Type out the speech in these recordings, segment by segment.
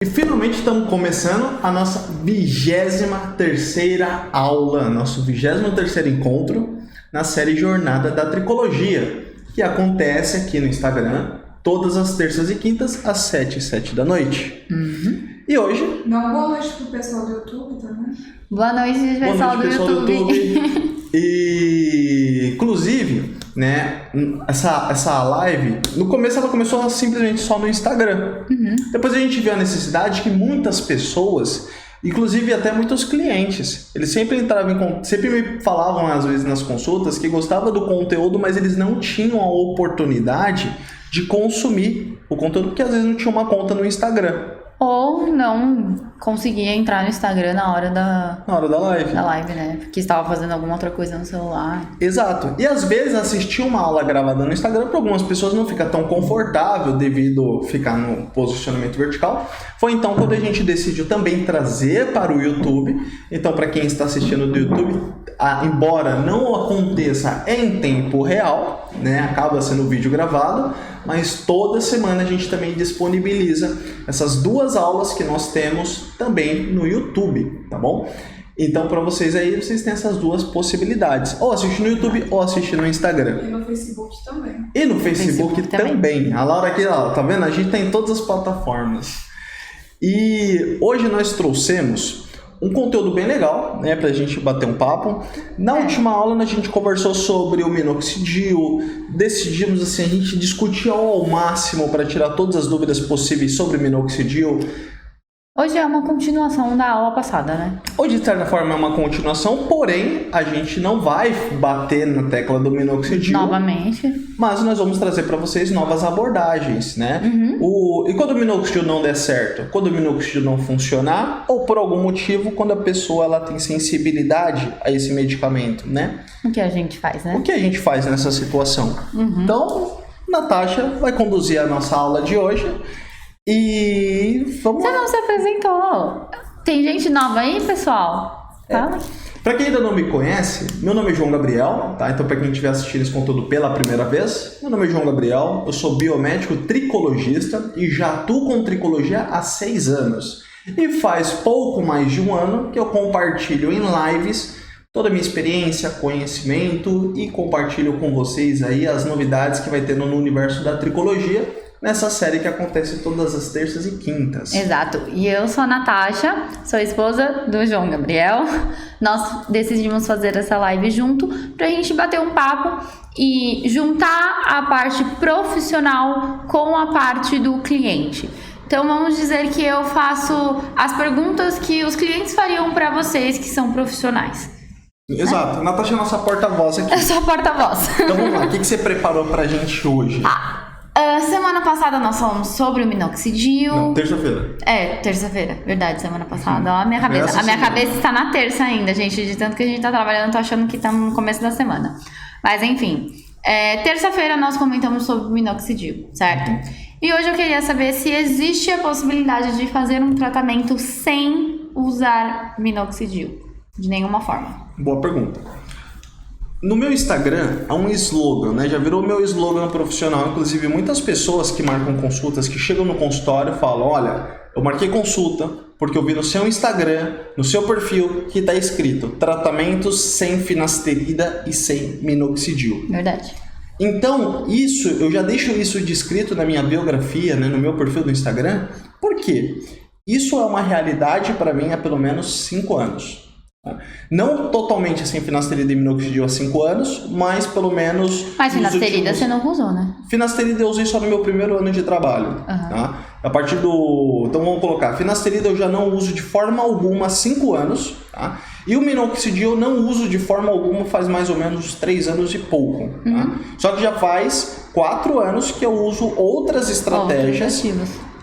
E finalmente estamos começando a nossa 23ª aula, nosso 23º encontro na série Jornada da Tricologia, que acontece aqui no Instagram todas as terças e quintas às 7h07 da noite. E hoje... Não, boa noite pro pessoal do YouTube também. Boa noite, pessoal do YouTube. E, inclusive, né, essa live, no começo ela começou simplesmente só no Instagram. Depois a gente viu a necessidade que muitas pessoas, inclusive até muitos clientes, eles sempre entravam sempre me falavam às vezes nas consultas que gostavam do conteúdo, mas eles não tinham a oportunidade de consumir o conteúdo porque às vezes não tinha uma conta no Instagram. Ou não conseguia entrar no Instagram na hora da live. Da live, né? Porque estava fazendo alguma outra coisa no celular. Exato. E às vezes assistir uma aula gravada no Instagram para algumas pessoas não fica tão confortável devido ficar no posicionamento vertical. Foi então quando a gente decidiu também trazer para o YouTube. Então, para quem está assistindo do YouTube, embora não aconteça em tempo real, né? Acaba sendo um vídeo gravado, mas toda semana a gente também disponibiliza essas duas aulas que nós temos também no YouTube, tá bom? Então, para vocês aí, vocês têm essas duas possibilidades. Ou assistir no YouTube ou assistir no Instagram. E no Facebook também. E no Facebook também. A Laura aqui, ó, tá vendo? A gente tem todas as plataformas. E hoje nós trouxemos um conteúdo bem legal, né, pra gente bater um papo. Na última aula a gente conversou sobre o minoxidil, decidimos assim, a gente discutiu ao máximo para tirar todas as dúvidas possíveis sobre o minoxidil. Hoje é uma continuação da aula passada, né? Hoje, de certa forma, é uma continuação, porém, a gente não vai bater na tecla do minoxidil. Novamente. Mas nós vamos trazer para vocês novas abordagens, né? E quando o minoxidil não der certo? Quando o minoxidil não funcionar? Ou por algum motivo, quando a pessoa ela tem sensibilidade a esse medicamento, né? O que a gente faz, né? O que a gente faz nessa situação? Então, Natasha vai conduzir a nossa aula de hoje. E vamos lá. Você não se apresentou. Tem gente nova aí, pessoal? Fala. Para quem ainda não me conhece, meu nome é João Gabriel, tá? Então, para quem estiver assistindo esse conteúdo pela primeira vez, meu nome é João Gabriel, eu sou biomédico tricologista e já atuo com tricologia há 6 anos. E faz pouco mais de um ano que eu compartilho em lives toda a minha experiência, conhecimento e compartilho com vocês aí as novidades que vai tendo no universo da tricologia, nessa série que acontece todas as terças e quintas. Exato. E eu sou a Natasha, sou esposa do João Gabriel. Nós decidimos fazer essa live junto pra gente bater um papo e juntar a parte profissional com a parte do cliente. Então vamos dizer que eu faço as perguntas que os clientes fariam para vocês que são profissionais. Exato. Natasha é a nossa porta-voz aqui. Eu sou a porta-voz. Então vamos lá, o que você preparou pra gente hoje? Semana passada nós falamos sobre o minoxidil. Não, terça-feira. Terça-feira, verdade, semana passada. Ó, a minha cabeça está na terça ainda, gente. De tanto que a gente tá trabalhando, tô achando que estamos no começo da semana. Mas enfim, terça-feira nós comentamos sobre o minoxidil, certo? E hoje eu queria saber se existe a possibilidade de fazer um tratamento sem usar minoxidil, de nenhuma forma. Boa pergunta. No meu Instagram há um slogan, né? Já virou meu slogan profissional. Inclusive, muitas pessoas que marcam consultas, que chegam no consultório falam: olha, eu marquei consulta porque eu vi no seu Instagram, no seu perfil, que está escrito tratamentos sem finasterida e sem minoxidil. Verdade. Então, eu já deixo isso descrito na minha biografia, né? No meu perfil do Instagram. Por quê? Isso é uma realidade para mim há pelo menos 5 anos. Não totalmente sem finasterida e minoxidil há 5 anos, mas pelo menos... Mas finasterida você não usou, né? Finasterida eu usei só no meu primeiro ano de trabalho. Tá? A partir do... Então vamos colocar, finasterida eu já não uso de forma alguma há 5 anos. Tá? E o minoxidil eu não uso de forma alguma faz mais ou menos 3 anos e pouco. Tá? Só que já faz 4 anos que eu uso outras estratégias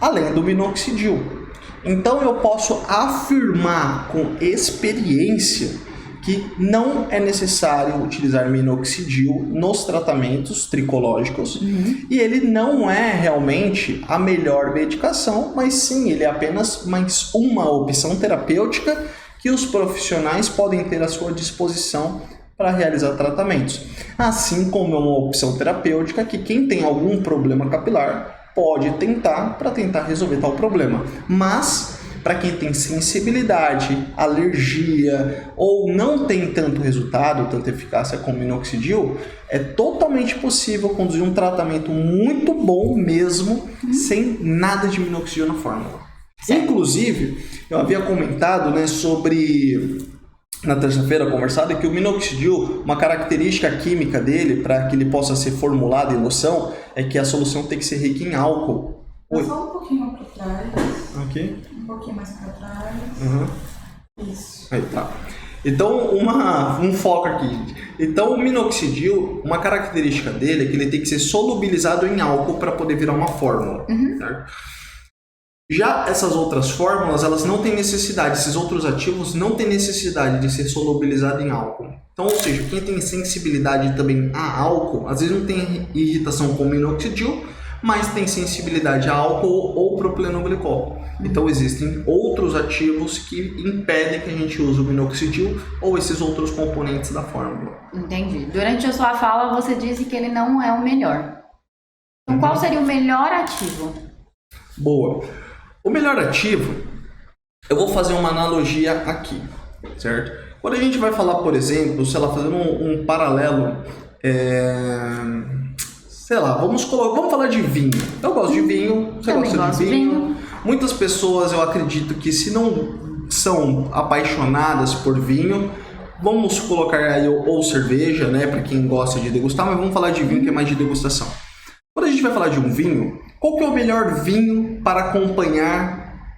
além do minoxidil. Então eu posso afirmar com experiência que não é necessário utilizar minoxidil nos tratamentos tricológicos e ele não é realmente a melhor medicação, mas sim, ele é apenas mais uma opção terapêutica que os profissionais podem ter à sua disposição para realizar tratamentos. Assim como é uma opção terapêutica que quem tem algum problema capilar pode tentar para tentar resolver tal problema. Mas para quem tem sensibilidade, alergia ou não tem tanto resultado, tanta eficácia com o minoxidil, é totalmente possível conduzir um tratamento muito bom mesmo, sem nada de minoxidil na fórmula. Certo. Inclusive, eu havia comentado, né, sobre, na terça-feira conversado, que o minoxidil, uma característica química dele, para que ele possa ser formulado em loção, é que a solução tem que ser rica em álcool. Só um pouquinho para trás. Aqui. Um pouquinho mais para trás. Isso. Aí tá. Então, um foco aqui. Então, o minoxidil, uma característica dele é que ele tem que ser solubilizado em álcool para poder virar uma fórmula. Certo? Já essas outras fórmulas, elas não têm necessidade, esses outros ativos não têm necessidade de ser solubilizado em álcool. Então, ou seja, quem tem sensibilidade também a álcool, às vezes não tem irritação com minoxidil, mas tem sensibilidade a álcool ou propilenoglicol. Então existem outros ativos que impedem que a gente use o minoxidil ou esses outros componentes da fórmula. Entendi. Durante a sua fala você disse que ele não é o melhor. Então qual seria o melhor ativo? Boa. O melhor ativo, eu vou fazer uma analogia aqui, certo? Quando a gente vai falar, por exemplo, sei lá, fazendo um paralelo, sei lá, vamos falar de vinho. Eu gosto de vinho, você gosta de vinho. Muitas pessoas, eu acredito que se não são apaixonadas por vinho, vamos colocar aí ou cerveja, né, para quem gosta de degustar, mas vamos falar de vinho que é mais de degustação. Quando a gente vai falar de um vinho, qual que é o melhor vinho para acompanhar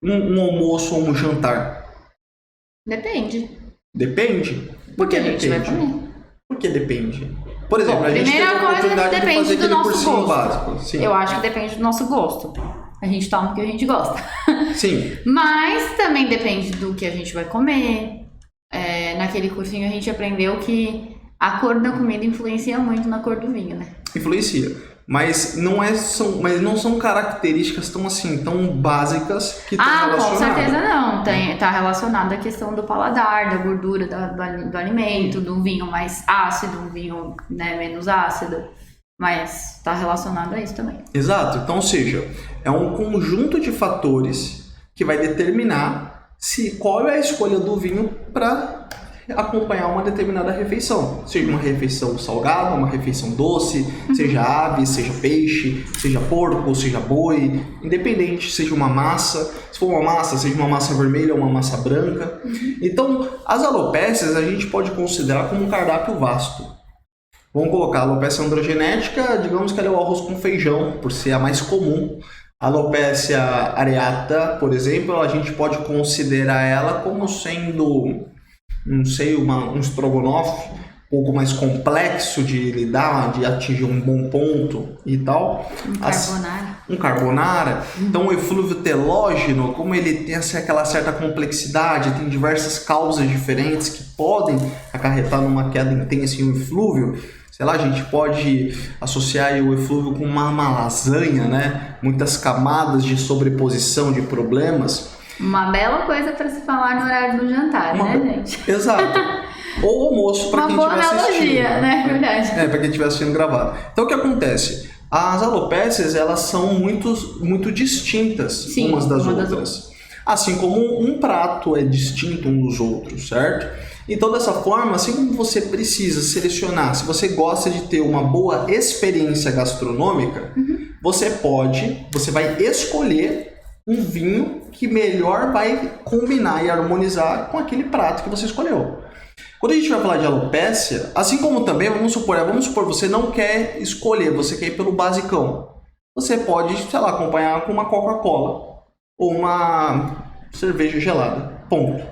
um almoço ou um jantar? Depende. Depende? Por que a gente vai comer. Por que depende? Por exemplo, a gente tem a oportunidade de fazer aquele cursinho básico. Sim. Eu acho que depende do nosso gosto. A gente toma o que a gente gosta. Sim. Mas também depende do que a gente vai comer. Naquele cursinho a gente aprendeu que a cor da comida influencia muito na cor do vinho, né? Influencia. Mas não são características tão básicas que estão relacionadas. Com certeza não. Tá relacionado à questão do paladar, da gordura do alimento, do vinho mais ácido, um vinho, né, menos ácido. Mas está relacionado a isso também. Exato. Então, ou seja, é um conjunto de fatores que vai determinar qual é a escolha do vinho para acompanhar uma determinada refeição. Seja uma refeição salgada, uma refeição doce, seja ave, seja peixe, seja porco, seja boi, independente, seja uma massa. Se for uma massa, seja uma massa vermelha ou uma massa branca. Então, as alopécias a gente pode considerar como um cardápio vasto. Vamos colocar a alopécia androgenética, digamos que ela é o arroz com feijão, por ser a mais comum. A alopécia areata, por exemplo, a gente pode considerar ela como sendo, não sei, um estrogonofe um pouco mais complexo de lidar, de atingir um bom ponto e tal. Um carbonara. Então o eflúvio telógeno, como ele tem aquela certa complexidade, tem diversas causas diferentes que podem acarretar numa queda intensa em um eflúvio. Sei lá, a gente pode associar o eflúvio com uma lasanha, né? Muitas camadas de sobreposição de problemas. Uma bela coisa para se falar no horário do jantar, né, gente? Exato. Ou almoço para quem estiver assistindo. Né? Verdade. Para quem estiver assistindo gravado. Então o que acontece? As alopécias, elas são muito distintas umas das outras. Assim como um prato é distinto um dos outros, certo? Então, dessa forma, assim como você precisa selecionar, se você gosta de ter uma boa experiência gastronômica, você vai escolher um vinho que melhor vai combinar e harmonizar com aquele prato que você escolheu. Quando a gente vai falar de alopécia, assim como também, vamos supor, você não quer escolher, você quer ir pelo basicão. Você pode, sei lá, acompanhar com uma Coca-Cola ou uma cerveja gelada, ponto,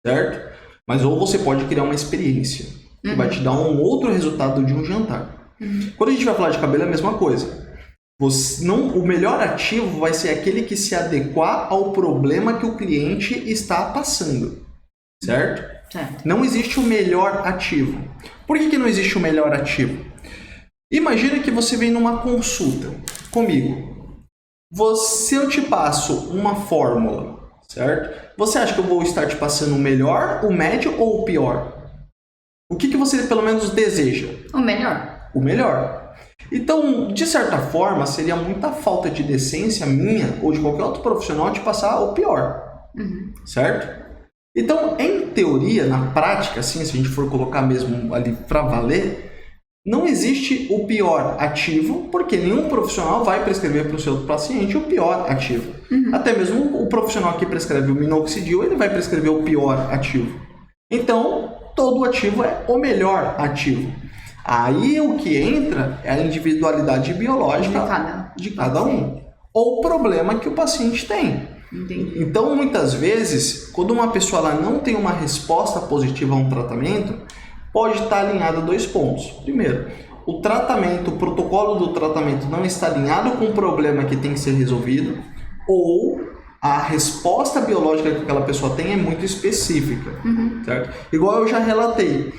certo? Mas ou você pode criar uma experiência que vai te dar um outro resultado de um jantar. Quando a gente vai falar de cabelo é a mesma coisa. O melhor ativo vai ser aquele que se adequar ao problema que o cliente está passando, certo? Não existe o melhor ativo. Por que não existe o melhor ativo? Imagina que você vem numa consulta comigo. Se eu te passo uma fórmula, certo? Você acha que eu vou estar te passando o melhor, o médio ou o pior? O que você pelo menos deseja? O melhor. O melhor. Então, de certa forma, seria muita falta de decência minha ou de qualquer outro profissional de passar o pior, certo? Então, em teoria, na prática, assim, se a gente for colocar mesmo ali para valer, não existe o pior ativo, porque nenhum profissional vai prescrever para o seu paciente o pior ativo. Até mesmo o profissional que prescreve o minoxidil, ele vai prescrever o pior ativo. Então, todo ativo é o melhor ativo. Aí o que entra é a individualidade biológica de cada um. Ou o problema que o paciente tem. Entendi. Então, muitas vezes, quando uma pessoa ela não tem uma resposta positiva a um tratamento, pode estar alinhado a 2 pontos. Primeiro, o protocolo do tratamento não está alinhado com o problema que tem que ser resolvido, ou a resposta biológica que aquela pessoa tem é muito específica, certo? Igual eu já relatei,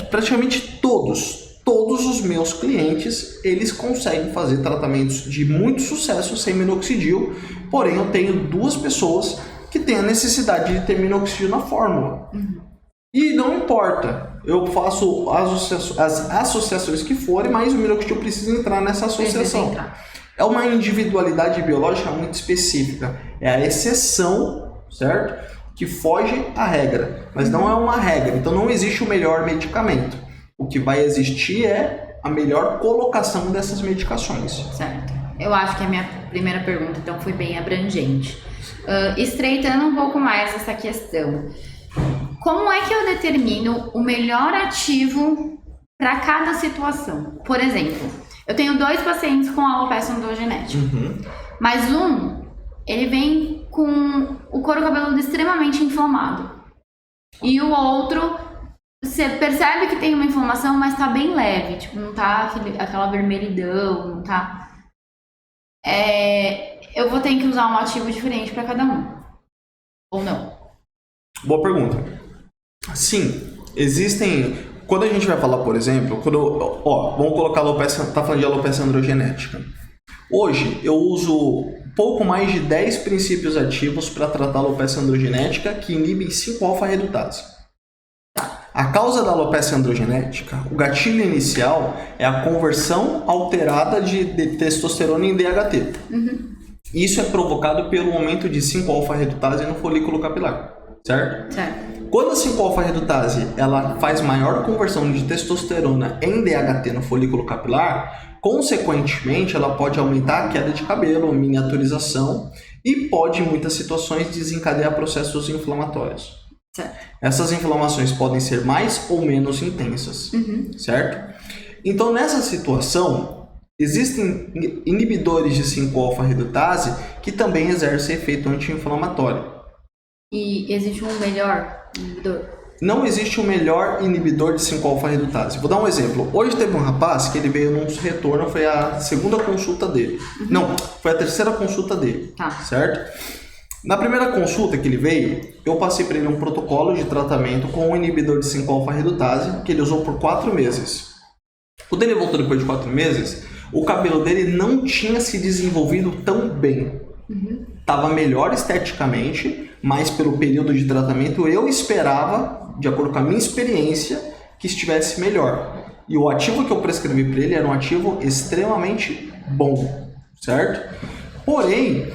praticamente todos os meus clientes, eles conseguem fazer tratamentos de muito sucesso sem minoxidil, porém eu tenho 2 pessoas que têm a necessidade de ter minoxidil na fórmula. E não importa, eu faço as associações que forem, mas o minoxidil precisa entrar nessa associação. É uma individualidade biológica muito específica, é a exceção, certo? Que foge à regra, mas não é uma regra, então não existe o melhor medicamento. O que vai existir é a melhor colocação dessas medicações. Certo. Eu acho que a minha primeira pergunta, então, foi bem abrangente. Estreitando um pouco mais essa questão, como é que eu determino o melhor ativo para cada situação? Por exemplo, eu tenho 2 pacientes com alopecia androgenética, mas ele vem com o couro cabeludo extremamente inflamado. E o outro, você percebe que tem uma inflamação, mas tá bem leve. Tipo, não tá aquela vermelhidão, não tá... eu vou ter que usar um ativo diferente para cada um. Ou não? Boa pergunta. Sim, existem... Quando a gente vai falar, por exemplo, vamos colocar alopecia, tá falando de alopecia androgenética. Hoje, eu uso pouco mais de 10 princípios ativos para tratar a alopecia androgenética que inibem 5-alfa-redutase. A causa da alopecia androgenética, o gatilho inicial é a conversão alterada de testosterona em DHT. Isso é provocado pelo aumento de 5-alfa-redutase no folículo capilar, certo? Quando a 5-alfa-redutase ela faz maior conversão de testosterona em DHT no folículo capilar, consequentemente ela pode aumentar a queda de cabelo, a miniaturização e pode, em muitas situações, desencadear processos inflamatórios. Essas inflamações podem ser mais ou menos intensas, certo? Então, nessa situação, existem inibidores de 5-alfa-redutase que também exercem efeito anti-inflamatório. E existe um melhor inibidor? Não existe um melhor inibidor de 5-alfa-redutase. Vou dar um exemplo. Hoje teve um rapaz que ele veio num retorno, foi a 2ª consulta dele. Não, foi a 3ª consulta dele, certo? Na primeira consulta que ele veio, eu passei para ele um protocolo de tratamento com um inibidor de 5-alfa-redutase que ele usou por 4 meses. Quando ele voltou depois de 4 meses, o cabelo dele não tinha se desenvolvido tão bem. Estava melhor esteticamente, mas pelo período de tratamento eu esperava, de acordo com a minha experiência, que estivesse melhor. E o ativo que eu prescrevi para ele era um ativo extremamente bom, certo? Porém,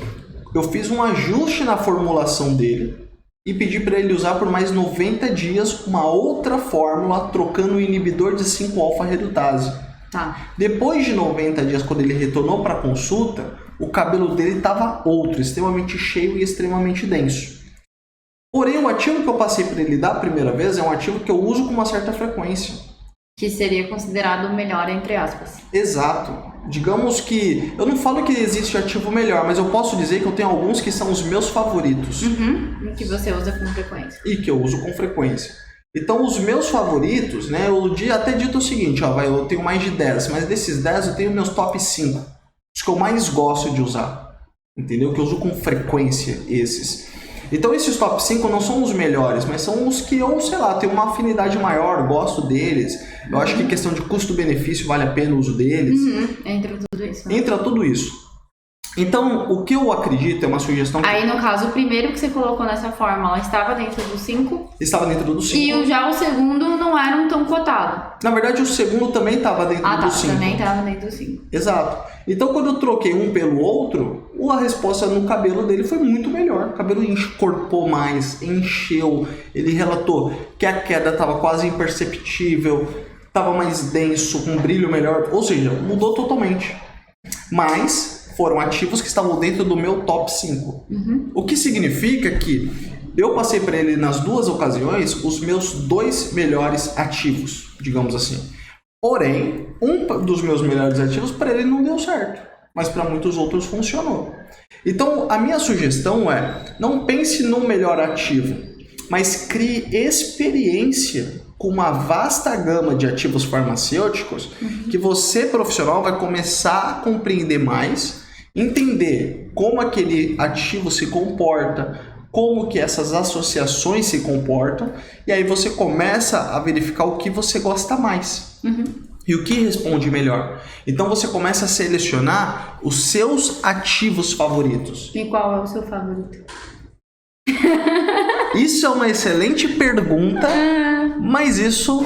eu fiz um ajuste na formulação dele e pedi para ele usar por mais 90 dias uma outra fórmula, trocando o inibidor de 5-alfa-redutase. Depois de 90 dias, quando ele retornou para a consulta, o cabelo dele estava extremamente cheio e extremamente denso. Porém, o ativo que eu passei para ele da primeira vez é um ativo que eu uso com uma certa frequência. Que seria considerado o melhor, entre aspas. Exato. Digamos que... Eu não falo que existe ativo melhor, mas eu posso dizer que eu tenho alguns que são os meus favoritos. E que você usa com frequência. E que eu uso com frequência. Então, os meus favoritos, né? Eu até dito o seguinte, eu tenho mais de 10, mas desses 10 eu tenho meus top 5. Os que eu mais gosto de usar. Entendeu? Que eu uso com frequência esses. Então esses top 5 não são os melhores, mas são os que eu, tenho uma afinidade maior, gosto deles. Eu acho que questão de custo-benefício vale a pena o uso deles. Entra tudo isso. Entra tudo isso. Então, o que eu acredito é uma sugestão... Aí, no caso, o primeiro que você colocou nessa fórmula estava dentro dos 5? Estava dentro dos 5. E já o segundo não era um tão cotado? Na verdade, o segundo também estava dentro dos 5. Também estava dentro dos 5. Exato. Então, quando eu troquei um pelo outro, a resposta no cabelo dele foi muito melhor. O cabelo encorpou mais, encheu. Ele relatou que a queda estava quase imperceptível, estava mais denso, com um brilho melhor. Ou seja, mudou totalmente. Mas... foram ativos que estavam dentro do meu top 5. O que significa que eu passei para ele nas 2 ocasiões os meus 2 melhores ativos, digamos assim. Porém, um dos meus melhores ativos para ele não deu certo, mas para muitos outros funcionou. Então, a minha sugestão é, não pense no melhor ativo, mas crie experiência com uma vasta gama de ativos farmacêuticos que você, profissional, vai começar a compreender mais, entender como aquele ativo se comporta, como que essas associações se comportam, e aí você começa a verificar o que você gosta mais e o que responde melhor. Então você começa a selecionar os seus ativos favoritos. E qual é o seu favorito? Isso é uma excelente pergunta, mas isso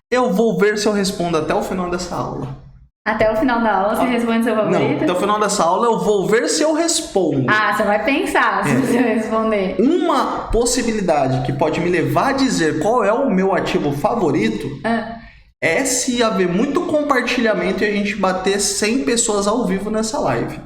eu vou ver se eu respondo até o final dessa aula. Até o final da aula você responde seu favorito? Não, até o final dessa aula eu vou ver se eu respondo. Você vai pensar se você responder. Uma possibilidade que pode me levar a dizer qual é o meu ativo favorito é se haver muito compartilhamento e a gente bater 100 pessoas ao vivo nessa live.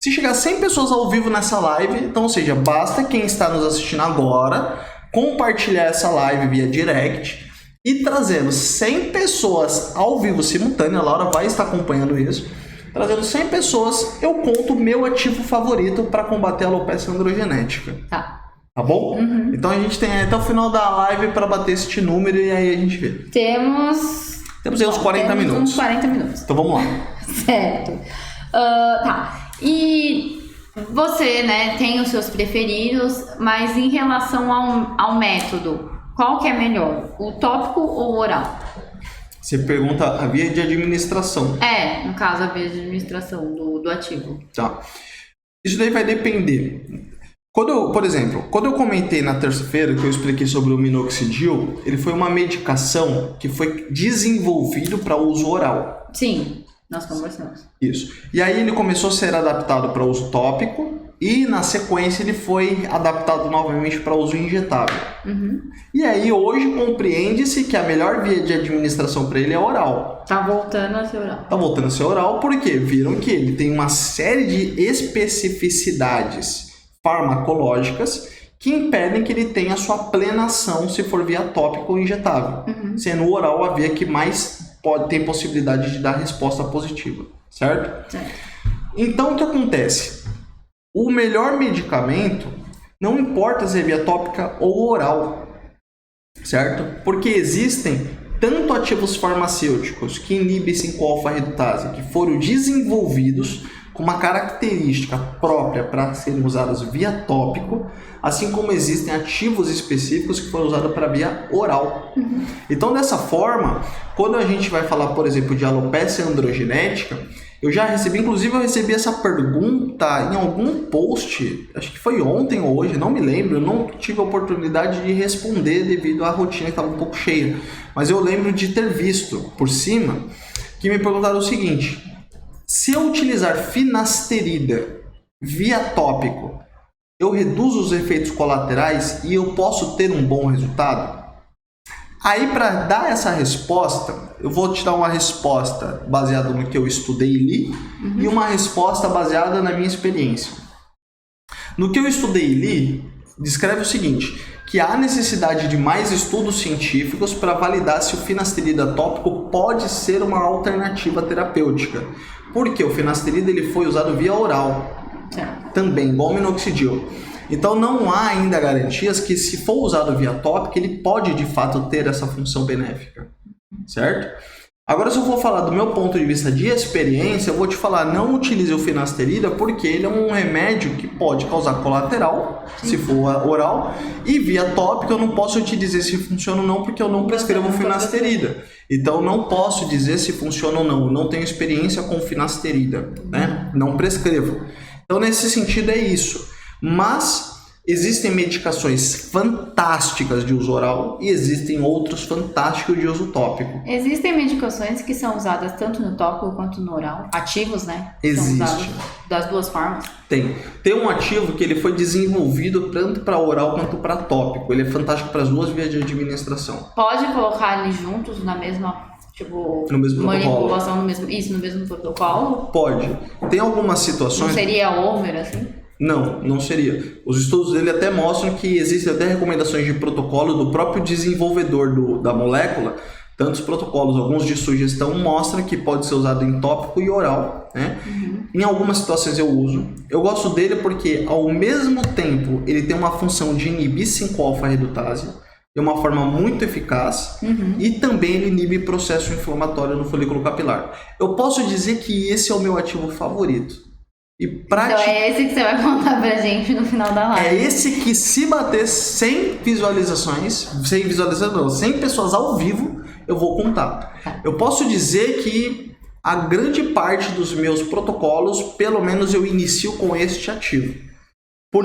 Se chegar 100 pessoas ao vivo nessa live, então, ou seja, basta quem está nos assistindo agora compartilhar essa live via direct e trazendo 100 pessoas ao vivo simultâneo, a Laura vai estar acompanhando isso, trazendo 100 pessoas, eu conto o meu ativo favorito para combater a alopecia androgenética. Tá bom? Então a gente tem até o final da live para bater este número e aí a gente vê. Temos aí uns 40 minutos. Uns 40 minutos. Então vamos lá. Certo. Tá. E você, né, tem os seus preferidos, mas em relação ao método, qual que é melhor? O tópico ou o oral? Você pergunta a via de administração. No caso, a via de administração do ativo. Tá. Isso daí vai depender. Por exemplo, quando eu comentei na terça-feira que eu expliquei sobre o minoxidil, ele foi uma medicação que foi desenvolvido para uso oral. Sim, nós conversamos. Isso. E aí ele começou a ser adaptado para uso tópico e na sequência ele foi adaptado novamente para uso injetável. E aí hoje compreende-se que a melhor via de administração para ele é oral. Tá voltando a ser oral. Tá voltando a ser oral porque viram que ele tem uma série de especificidades farmacológicas que impedem que ele tenha sua plena ação se for via tópico ou injetável, sendo o oral a via que mais tem possibilidade de dar resposta positiva, certo? Então o que acontece? O melhor medicamento não importa se é via tópica ou oral, certo? Porque existem tanto ativos farmacêuticos que inibem 5-alfa-redutase, que foram desenvolvidos com uma característica própria para serem usados via tópico, assim como existem ativos específicos que foram usados para via oral. Então, dessa forma, quando a gente vai falar, por exemplo, de alopecia androgenética, eu já recebi, inclusive eu recebi essa pergunta em algum post, acho que foi ontem ou hoje, não me lembro, eu não tive a oportunidade de responder devido à rotina que estava um pouco cheia, mas eu lembro de ter visto por cima, que me perguntaram o seguinte: se eu utilizar finasterida via tópico, eu reduzo os efeitos colaterais e eu posso ter um bom resultado? Aí, para dar essa resposta, eu vou te dar uma resposta baseada no que eu estudei e li e uma resposta baseada na minha experiência. No que eu estudei e li, descreve o seguinte, que há necessidade de mais estudos científicos para validar se o finasterida tópico pode ser uma alternativa terapêutica. Porque o finasterida ele foi usado via oral, também, igual o minoxidil. Então não há ainda garantias que se for usado via tópico, ele pode de fato ter essa função benéfica, certo? Agora, se eu for falar do meu ponto de vista de experiência, eu vou te falar, não utilize o finasterida porque ele é um remédio que pode causar colateral, se for oral, e via tópico eu não posso te dizer se funciona ou não porque eu não prescrevo finasterida. Então, não posso dizer se funciona ou não, eu não tenho experiência com finasterida, né? Não prescrevo. Então, nesse sentido, é isso. Mas existem medicações fantásticas de uso oral e existem outros fantásticos de uso tópico. Existem medicações que são usadas tanto no tópico quanto no oral, ativos, né? Existe. São usados das duas formas. Tem um ativo que ele foi desenvolvido tanto para oral quanto para tópico. Ele é fantástico para as duas vias de administração. Pode colocar eles juntos na mesma, tipo, no mesmo manipulação, no mesmo protocolo? Pode. Tem algumas situações... Não seria over, assim? Não seria. Os estudos dele até mostram que existem até recomendações de protocolo do próprio desenvolvedor da molécula. Tantos protocolos, alguns de sugestão, mostram que pode ser usado em tópico e oral, né? Em algumas situações eu uso. Eu gosto dele porque, ao mesmo tempo, ele tem uma função de inibir 5-alfa-redutase de uma forma muito eficaz e também ele inibe processo inflamatório no folículo capilar. Eu posso dizer que esse é o meu ativo favorito. Então é esse que você vai contar pra gente no final da live. É esse que, se bater 100 visualizações, sem pessoas ao vivo, eu vou contar. Eu posso dizer que a grande parte dos meus protocolos, pelo menos eu inicio com este ativo.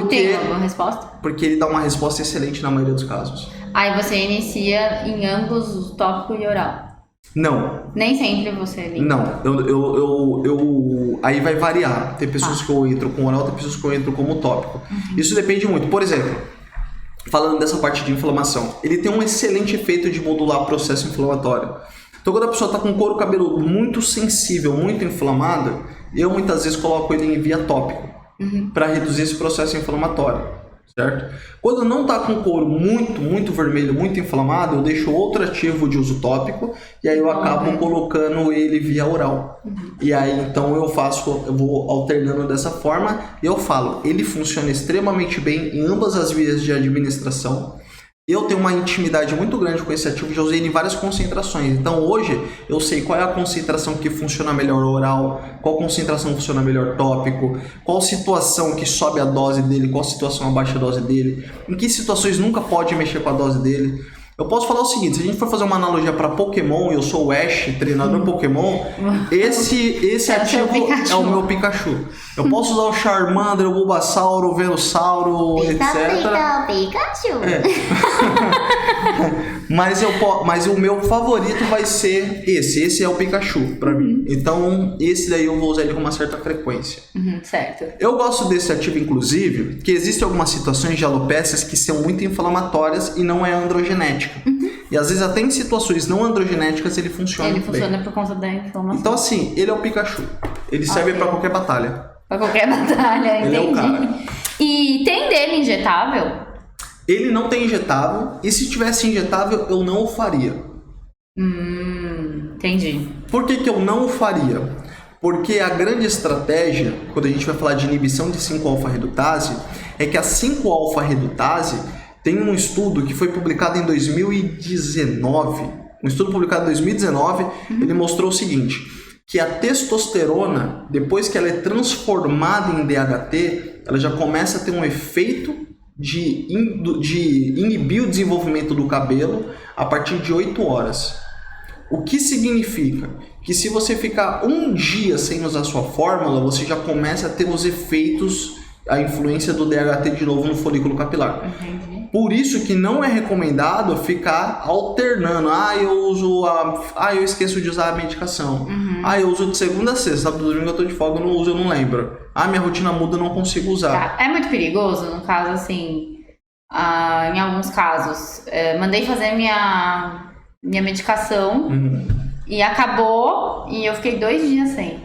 Tem alguma resposta? Porque ele dá uma resposta excelente na maioria dos casos. Aí você inicia em ambos os tópico e oral? Não. Nem sempre você inicia? Não. Aí vai variar. Tem pessoas que eu entro com oral, tem pessoas que eu entro como tópico. Isso depende muito. Por exemplo, falando dessa parte de inflamação, ele tem um excelente efeito de modular o processo inflamatório. Então, quando a pessoa está com couro cabeludo muito sensível, muito inflamado, eu muitas vezes coloco ele em via tópico para reduzir esse processo inflamatório. Certo? Quando não está com o couro muito vermelho, muito inflamado, eu deixo outro ativo de uso tópico e aí eu acabo colocando ele via oral. E aí então eu vou alternando dessa forma e eu falo, ele funciona extremamente bem em ambas as vias de administração. Eu tenho uma intimidade muito grande com esse ativo, já usei ele em várias concentrações. Então hoje eu sei qual é a concentração que funciona melhor oral, qual concentração funciona melhor tópico, qual situação que sobe a dose dele, qual situação abaixa a dose dele, em que situações nunca pode mexer com a dose dele. Eu posso falar o seguinte, se a gente for fazer uma analogia para Pokémon, eu sou o Ash, treinador Pokémon, esse ativo é o meu Pikachu. Eu posso usar o Charmander, o Bulbasauro, o Venusauro, etc. Pikachu. Mas o meu favorito vai ser esse é o Pikachu para mim. Então esse daí eu vou usar ele com uma certa frequência. Certo. Eu gosto desse ativo, inclusive, que existem algumas situações de alopécias que são muito inflamatórias e não é androgenética. E às vezes até em situações não androgenéticas ele funciona bem. Ele funciona por conta da inflamação. Então assim, ele é o Pikachu. Ele serve para qualquer batalha. Pra qualquer batalha, ele entendi. É o cara. E tem dele injetável? Ele não tem injetável, e se tivesse injetável, eu não o faria. Entendi. Por que eu não o faria? Porque a grande estratégia, quando a gente vai falar de inibição de 5-alfa-redutase, é que a 5-alfa-redutase tem um estudo que foi publicado em 2019. Um estudo publicado em 2019, ele mostrou o seguinte, que a testosterona, depois que ela é transformada em DHT, ela já começa a ter um efeito de inibir o desenvolvimento do cabelo a partir de 8 horas. O que significa que se você ficar um dia sem usar sua fórmula, você já começa a ter os efeitos, a influência do DHT de novo no folículo capilar. Entendi. Por isso que não é recomendado ficar alternando. Eu esqueço de usar a medicação. Eu uso de segunda a sexta, sábado e domingo eu tô de folga, eu não uso, eu não lembro. Minha rotina muda, eu não consigo usar. É muito perigoso, no caso, assim, em alguns casos. Mandei fazer minha medicação e acabou e eu fiquei 2 dias sem.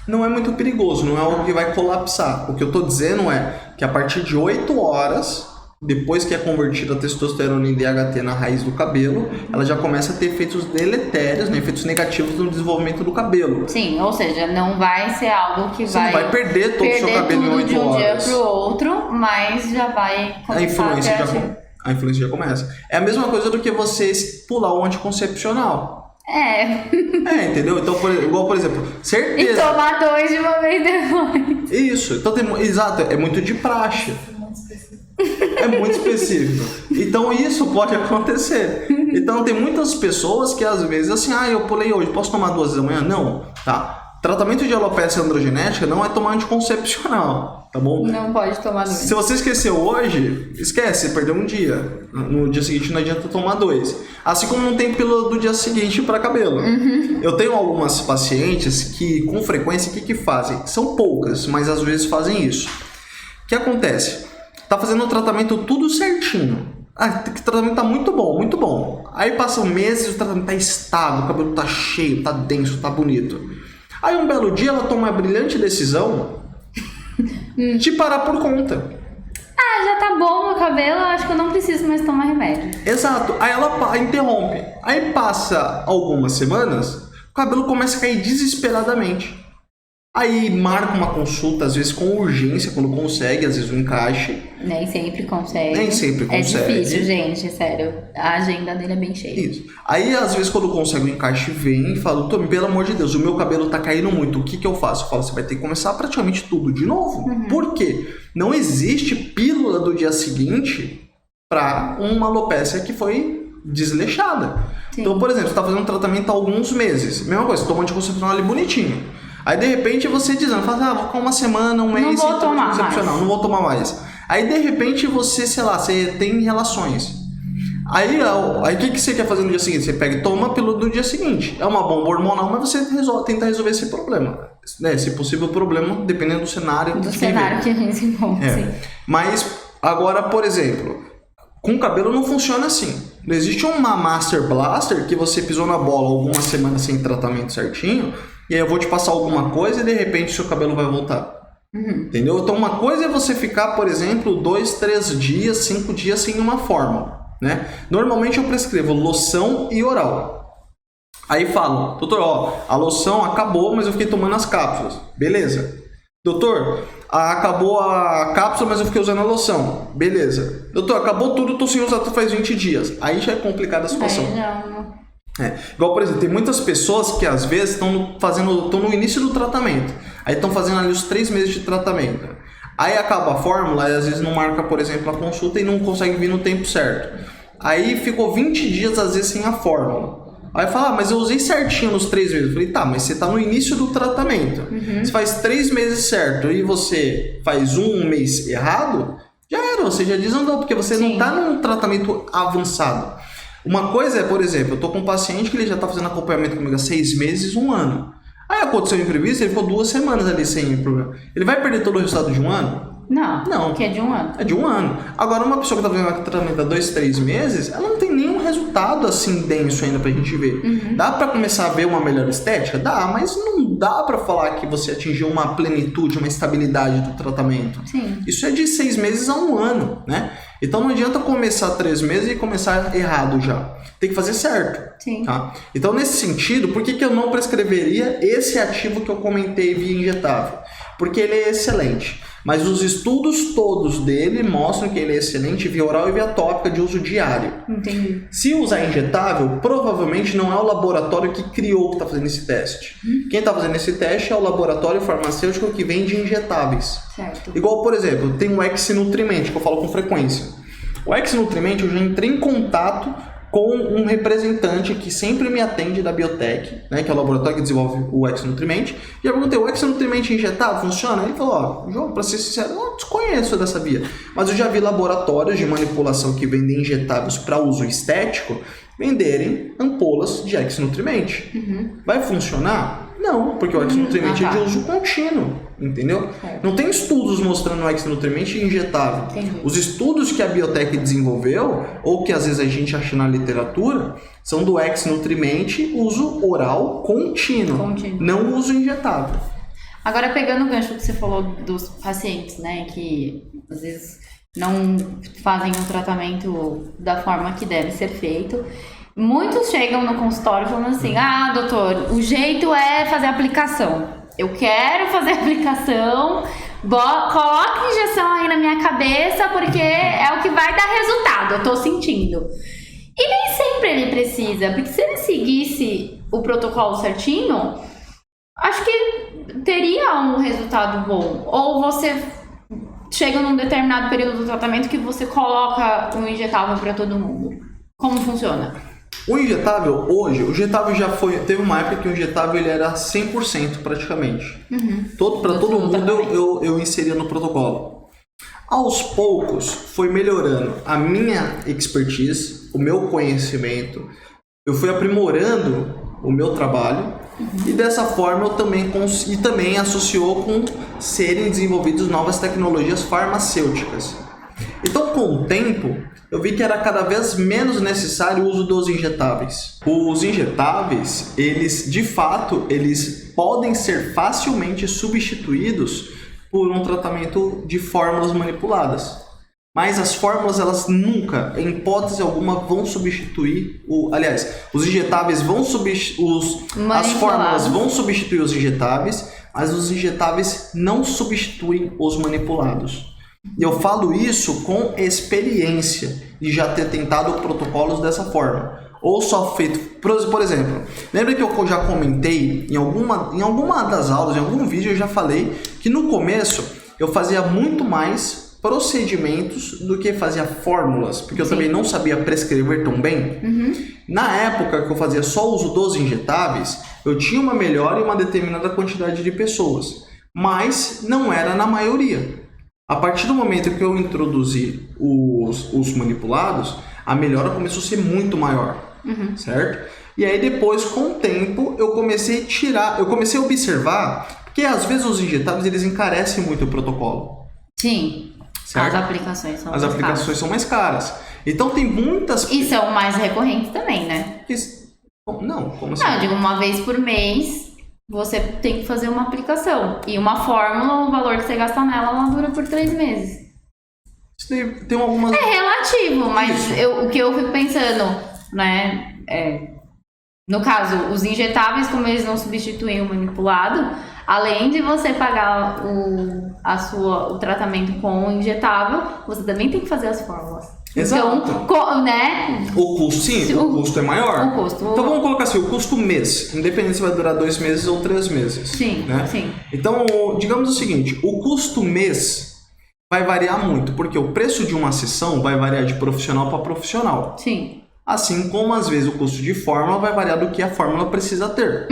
Não é muito perigoso, não é algo que vai colapsar. O que eu tô dizendo é que a partir de 8 horas... Depois que é convertida a testosterona em DHT na raiz do cabelo, ela já começa a ter efeitos deletérios, né, efeitos negativos no desenvolvimento do cabelo. Sim, ou seja, não vai ser algo que você não vai perder todo o seu cabelo em 8 horas. De um dia pro outro, mas já vai começar a influência já começa. É a mesma coisa do que você pular o anticoncepcional. Entendeu? Então, por exemplo, certeza. E tomar 2 de uma vez depois. Isso, então exato, é muito de praxe. É muito específico. Então isso pode acontecer. Então tem muitas pessoas que às vezes assim, eu pulei hoje, posso tomar 2 da manhã? Não, tá Tratamento de alopecia androgenética não é tomar anticoncepcional, tá bom? Não pode tomar dois. Se você esqueceu hoje, esquece, perdeu um dia. No dia seguinte não adianta tomar 2. Assim como não tem pílula do dia seguinte para cabelo. Eu tenho algumas pacientes que, com frequência, o que fazem? São poucas, mas às vezes fazem isso. O que acontece? Tá fazendo o tratamento tudo certinho. O tratamento tá muito bom, muito bom. Aí passam meses, o tratamento tá estável, o cabelo tá cheio, tá denso, tá bonito. Aí um belo dia ela toma a brilhante decisão de parar por conta. Já tá bom meu cabelo, acho que eu não preciso mais tomar remédio. Exato. Aí ela interrompe. Aí passa algumas semanas, o cabelo começa a cair desesperadamente. Aí marca uma consulta, às vezes com urgência, quando consegue, às vezes um encaixe. Nem sempre consegue. Nem sempre consegue. É difícil, gente, sério. A agenda dele é bem cheia. Isso. Aí, às vezes, quando consegue o encaixe, vem e fala, Tommy, pelo amor de Deus, o meu cabelo tá caindo muito, o que eu faço? Eu falo, você vai ter que começar praticamente tudo de novo. Por quê? Não existe pílula do dia seguinte para uma alopecia que foi desleixada. Sim. Então, por exemplo, você tá fazendo um tratamento há alguns meses. Mesma coisa, você toma anticoncepcional ali bonitinho. Aí, de repente, você dizendo, fala, vou ficar uma semana, um mês sem tomar anticoncepcional, não vou tomar mais. Aí, de repente, você, sei lá, você tem relações. Aí o que você quer fazer no dia seguinte? Você pega e toma a pílula do dia seguinte. É uma bomba hormonal, mas você tenta resolver esse problema. Esse possível problema, dependendo do cenário. Do cenário que a gente encontra. Mas, agora, por exemplo, com cabelo não funciona assim. Não existe uma Master Blaster que você pisou na bola algumas semanas sem tratamento certinho, e aí eu vou te passar alguma coisa e de repente o seu cabelo vai voltar. Entendeu? Então uma coisa é você ficar, por exemplo, 2, 3 dias, 5 dias sem uma fórmula, né? Normalmente eu prescrevo loção e oral. Aí falam, doutor, a loção acabou, mas eu fiquei tomando as cápsulas. Beleza. Doutor, acabou a cápsula, mas eu fiquei usando a loção. Beleza. Doutor, acabou tudo, tô sem usar faz 20 dias. Aí já é complicada a situação. Igual, por exemplo, tem muitas pessoas que às vezes estão no início do tratamento. Aí estão fazendo ali os 3 meses de tratamento. Aí acaba a fórmula e às vezes não marca, por exemplo, a consulta e não consegue vir no tempo certo. Aí ficou 20 dias às vezes sem a fórmula. Aí fala, mas eu usei certinho nos 3 meses. Eu falei, tá, mas você tá no início do tratamento. Você faz 3 meses certo e você faz um mês errado, já era, você já desandou, porque você não tá num tratamento avançado. Uma coisa é, por exemplo, eu tô com um paciente que ele já tá fazendo acompanhamento comigo há 6 meses, 1 ano. Aí aconteceu um imprevisto, ele ficou 2 semanas ali sem problema. Ele vai perder todo o resultado de 1 ano? Não. Que é de 1 ano. É de 1 ano. Agora, uma pessoa que tá fazendo tratamento há 2, 3 meses, ela não tem nenhum resultado assim denso ainda pra gente ver. Dá pra começar a ver uma melhor estética? Dá, mas não dá pra falar que você atingiu uma plenitude, uma estabilidade do tratamento. Sim. Isso é de 6 meses a 1 ano, né? Então não adianta começar 3 meses e começar errado já. Tem que fazer certo. Sim. Tá? Então, nesse sentido, por que eu não prescreveria esse ativo que eu comentei via injetável? Porque ele é excelente. Mas os estudos todos dele mostram que ele é excelente via oral e via tópica de uso diário. Entendi. Se usar injetável, provavelmente não é o laboratório que criou que está fazendo esse teste. Quem está fazendo esse teste é o laboratório farmacêutico que vende injetáveis. Certo. Igual, por exemplo, tem o Ex-Nutriment, que eu falo com frequência. O Ex-Nutriment, eu já entrei em contato com um representante que sempre me atende da Biotech, né, que é o laboratório que desenvolve o Ex-Nutriment, e eu perguntei, o Ex-Nutriment injetável funciona? Ele falou, João, para ser sincero, eu desconheço dessa via, mas eu já vi laboratórios de manipulação que vendem injetáveis para uso estético venderem ampolas de Ex-Nutriment. Vai funcionar? Não, porque o Ex-Nutriment é de uso contínuo, entendeu? Não tem estudos mostrando o Ex-Nutriment injetável. Entendi. Os estudos que a Biotech desenvolveu, ou que às vezes a gente acha na literatura, são do Ex-Nutriment uso oral contínuo, não uso injetável. Agora, pegando o gancho que você falou dos pacientes, né, que às vezes não fazem o tratamento da forma que deve ser feito, muitos chegam no consultório falando assim, doutor, o jeito é fazer aplicação. Eu quero fazer aplicação, coloca injeção aí na minha cabeça porque é o que vai dar resultado, eu tô sentindo. E nem sempre ele precisa, porque se ele seguisse o protocolo certinho, acho que teria um resultado bom. Ou você chega num determinado período do tratamento que você coloca um injetável para todo mundo. Como funciona? O injetável, hoje, o injetável já foi... Teve uma época que o injetável ele era 100% praticamente. Para todo mundo eu inseria no protocolo. Aos poucos, foi melhorando a minha expertise, o meu conhecimento. Eu fui aprimorando o meu trabalho. E dessa forma eu também associou com serem desenvolvidas novas tecnologias farmacêuticas. Então, com o tempo, eu vi que era cada vez menos necessário o uso dos injetáveis. Os injetáveis, eles podem ser facilmente substituídos por um tratamento de fórmulas manipuladas. Mas as fórmulas, elas nunca, em hipótese alguma, vão substituir os injetáveis vão as fórmulas vão substituir os injetáveis, mas os injetáveis não substituem os manipulados. E eu falo isso com experiência de já ter tentado protocolos dessa forma. Ou só feito... Por exemplo, lembra que eu já comentei em alguma das aulas, em algum vídeo eu já falei que no começo eu fazia muito mais procedimentos do que fazia fórmulas, porque eu também não sabia prescrever tão bem. Na época que eu fazia só uso dos injetáveis, eu tinha uma melhora em uma determinada quantidade de pessoas, mas não era na maioria. A partir do momento que eu introduzi os manipulados, a melhora começou a ser muito maior, certo? E aí depois, com o tempo, eu comecei a observar, porque às vezes os injetáveis eles encarecem muito o protocolo. Sim, certo? As aplicações são mais caras. Então tem muitas... E são mais recorrentes também, né? Não, como assim? Não, eu digo uma vez por mês... Você tem que fazer uma aplicação. E uma fórmula, o valor que você gasta nela, ela dura por 3 meses. Tem algumas... É relativo, mas o que eu fico pensando, né? No caso, os injetáveis, como eles não substituem o manipulado, além de você pagar o tratamento com o injetável, você também tem que fazer as fórmulas. Exato. Então, né? O custo é maior. Então vamos colocar assim, o custo mês, independente se vai durar 2 meses ou 3 meses. Sim, né? sim. Então, digamos o seguinte, o custo mês vai variar muito, porque o preço de uma sessão vai variar de profissional para profissional. Sim. Assim como, às vezes, o custo de fórmula vai variar do que a fórmula precisa ter.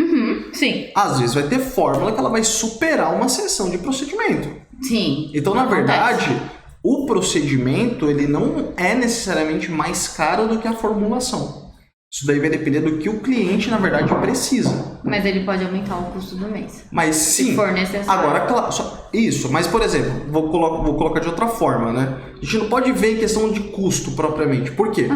Sim. Às vezes vai ter fórmula que ela vai superar uma sessão de procedimento. Sim. Então, na verdade... O procedimento, ele não é necessariamente mais caro do que a formulação. Isso daí vai depender do que o cliente, na verdade, precisa. Mas ele pode aumentar o custo do mês. Mas sim. Se for necessário. Agora, claro, isso. Mas, por exemplo, vou colocar de outra forma, né? A gente não pode ver em questão de custo propriamente. Por quê?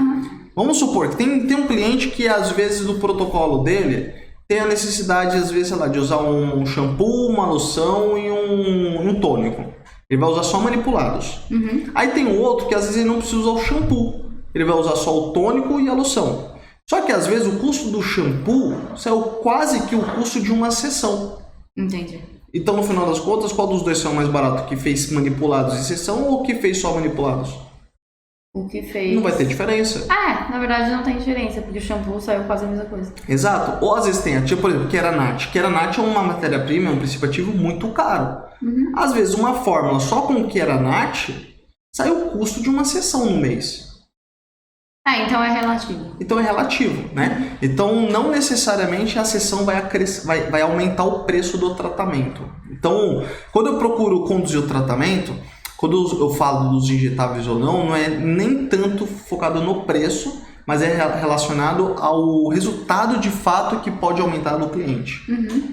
Vamos supor que tem um cliente que, às vezes, do protocolo dele, tem a necessidade, às vezes, sei lá, de usar um shampoo, uma loção e um tônico. Ele vai usar só manipulados. Aí tem um outro que às vezes ele não precisa usar o shampoo. Ele vai usar só o tônico e a loção. Só que às vezes o custo do shampoo saiu quase que o custo de uma sessão. Entendi. Então no final das contas, qual dos dois são mais barato? Que fez manipulados em sessão ou que fez só manipulados? O que fez... Não vai ter diferença. Na verdade não tem diferença, porque o shampoo saiu quase a mesma coisa. Exato. Ou às vezes tem, tipo, por exemplo, Keranat. Keranat é uma matéria-prima, é um princípio ativo muito caro. Às vezes uma fórmula só com Keranat sai o custo de uma sessão no mês. Então é relativo. Então é relativo, né? Então não necessariamente a sessão vai aumentar o preço do tratamento. Então, quando eu procuro conduzir o tratamento, quando eu falo dos injetáveis ou não é nem tanto focado no preço, mas é relacionado ao resultado de fato que pode aumentar no cliente,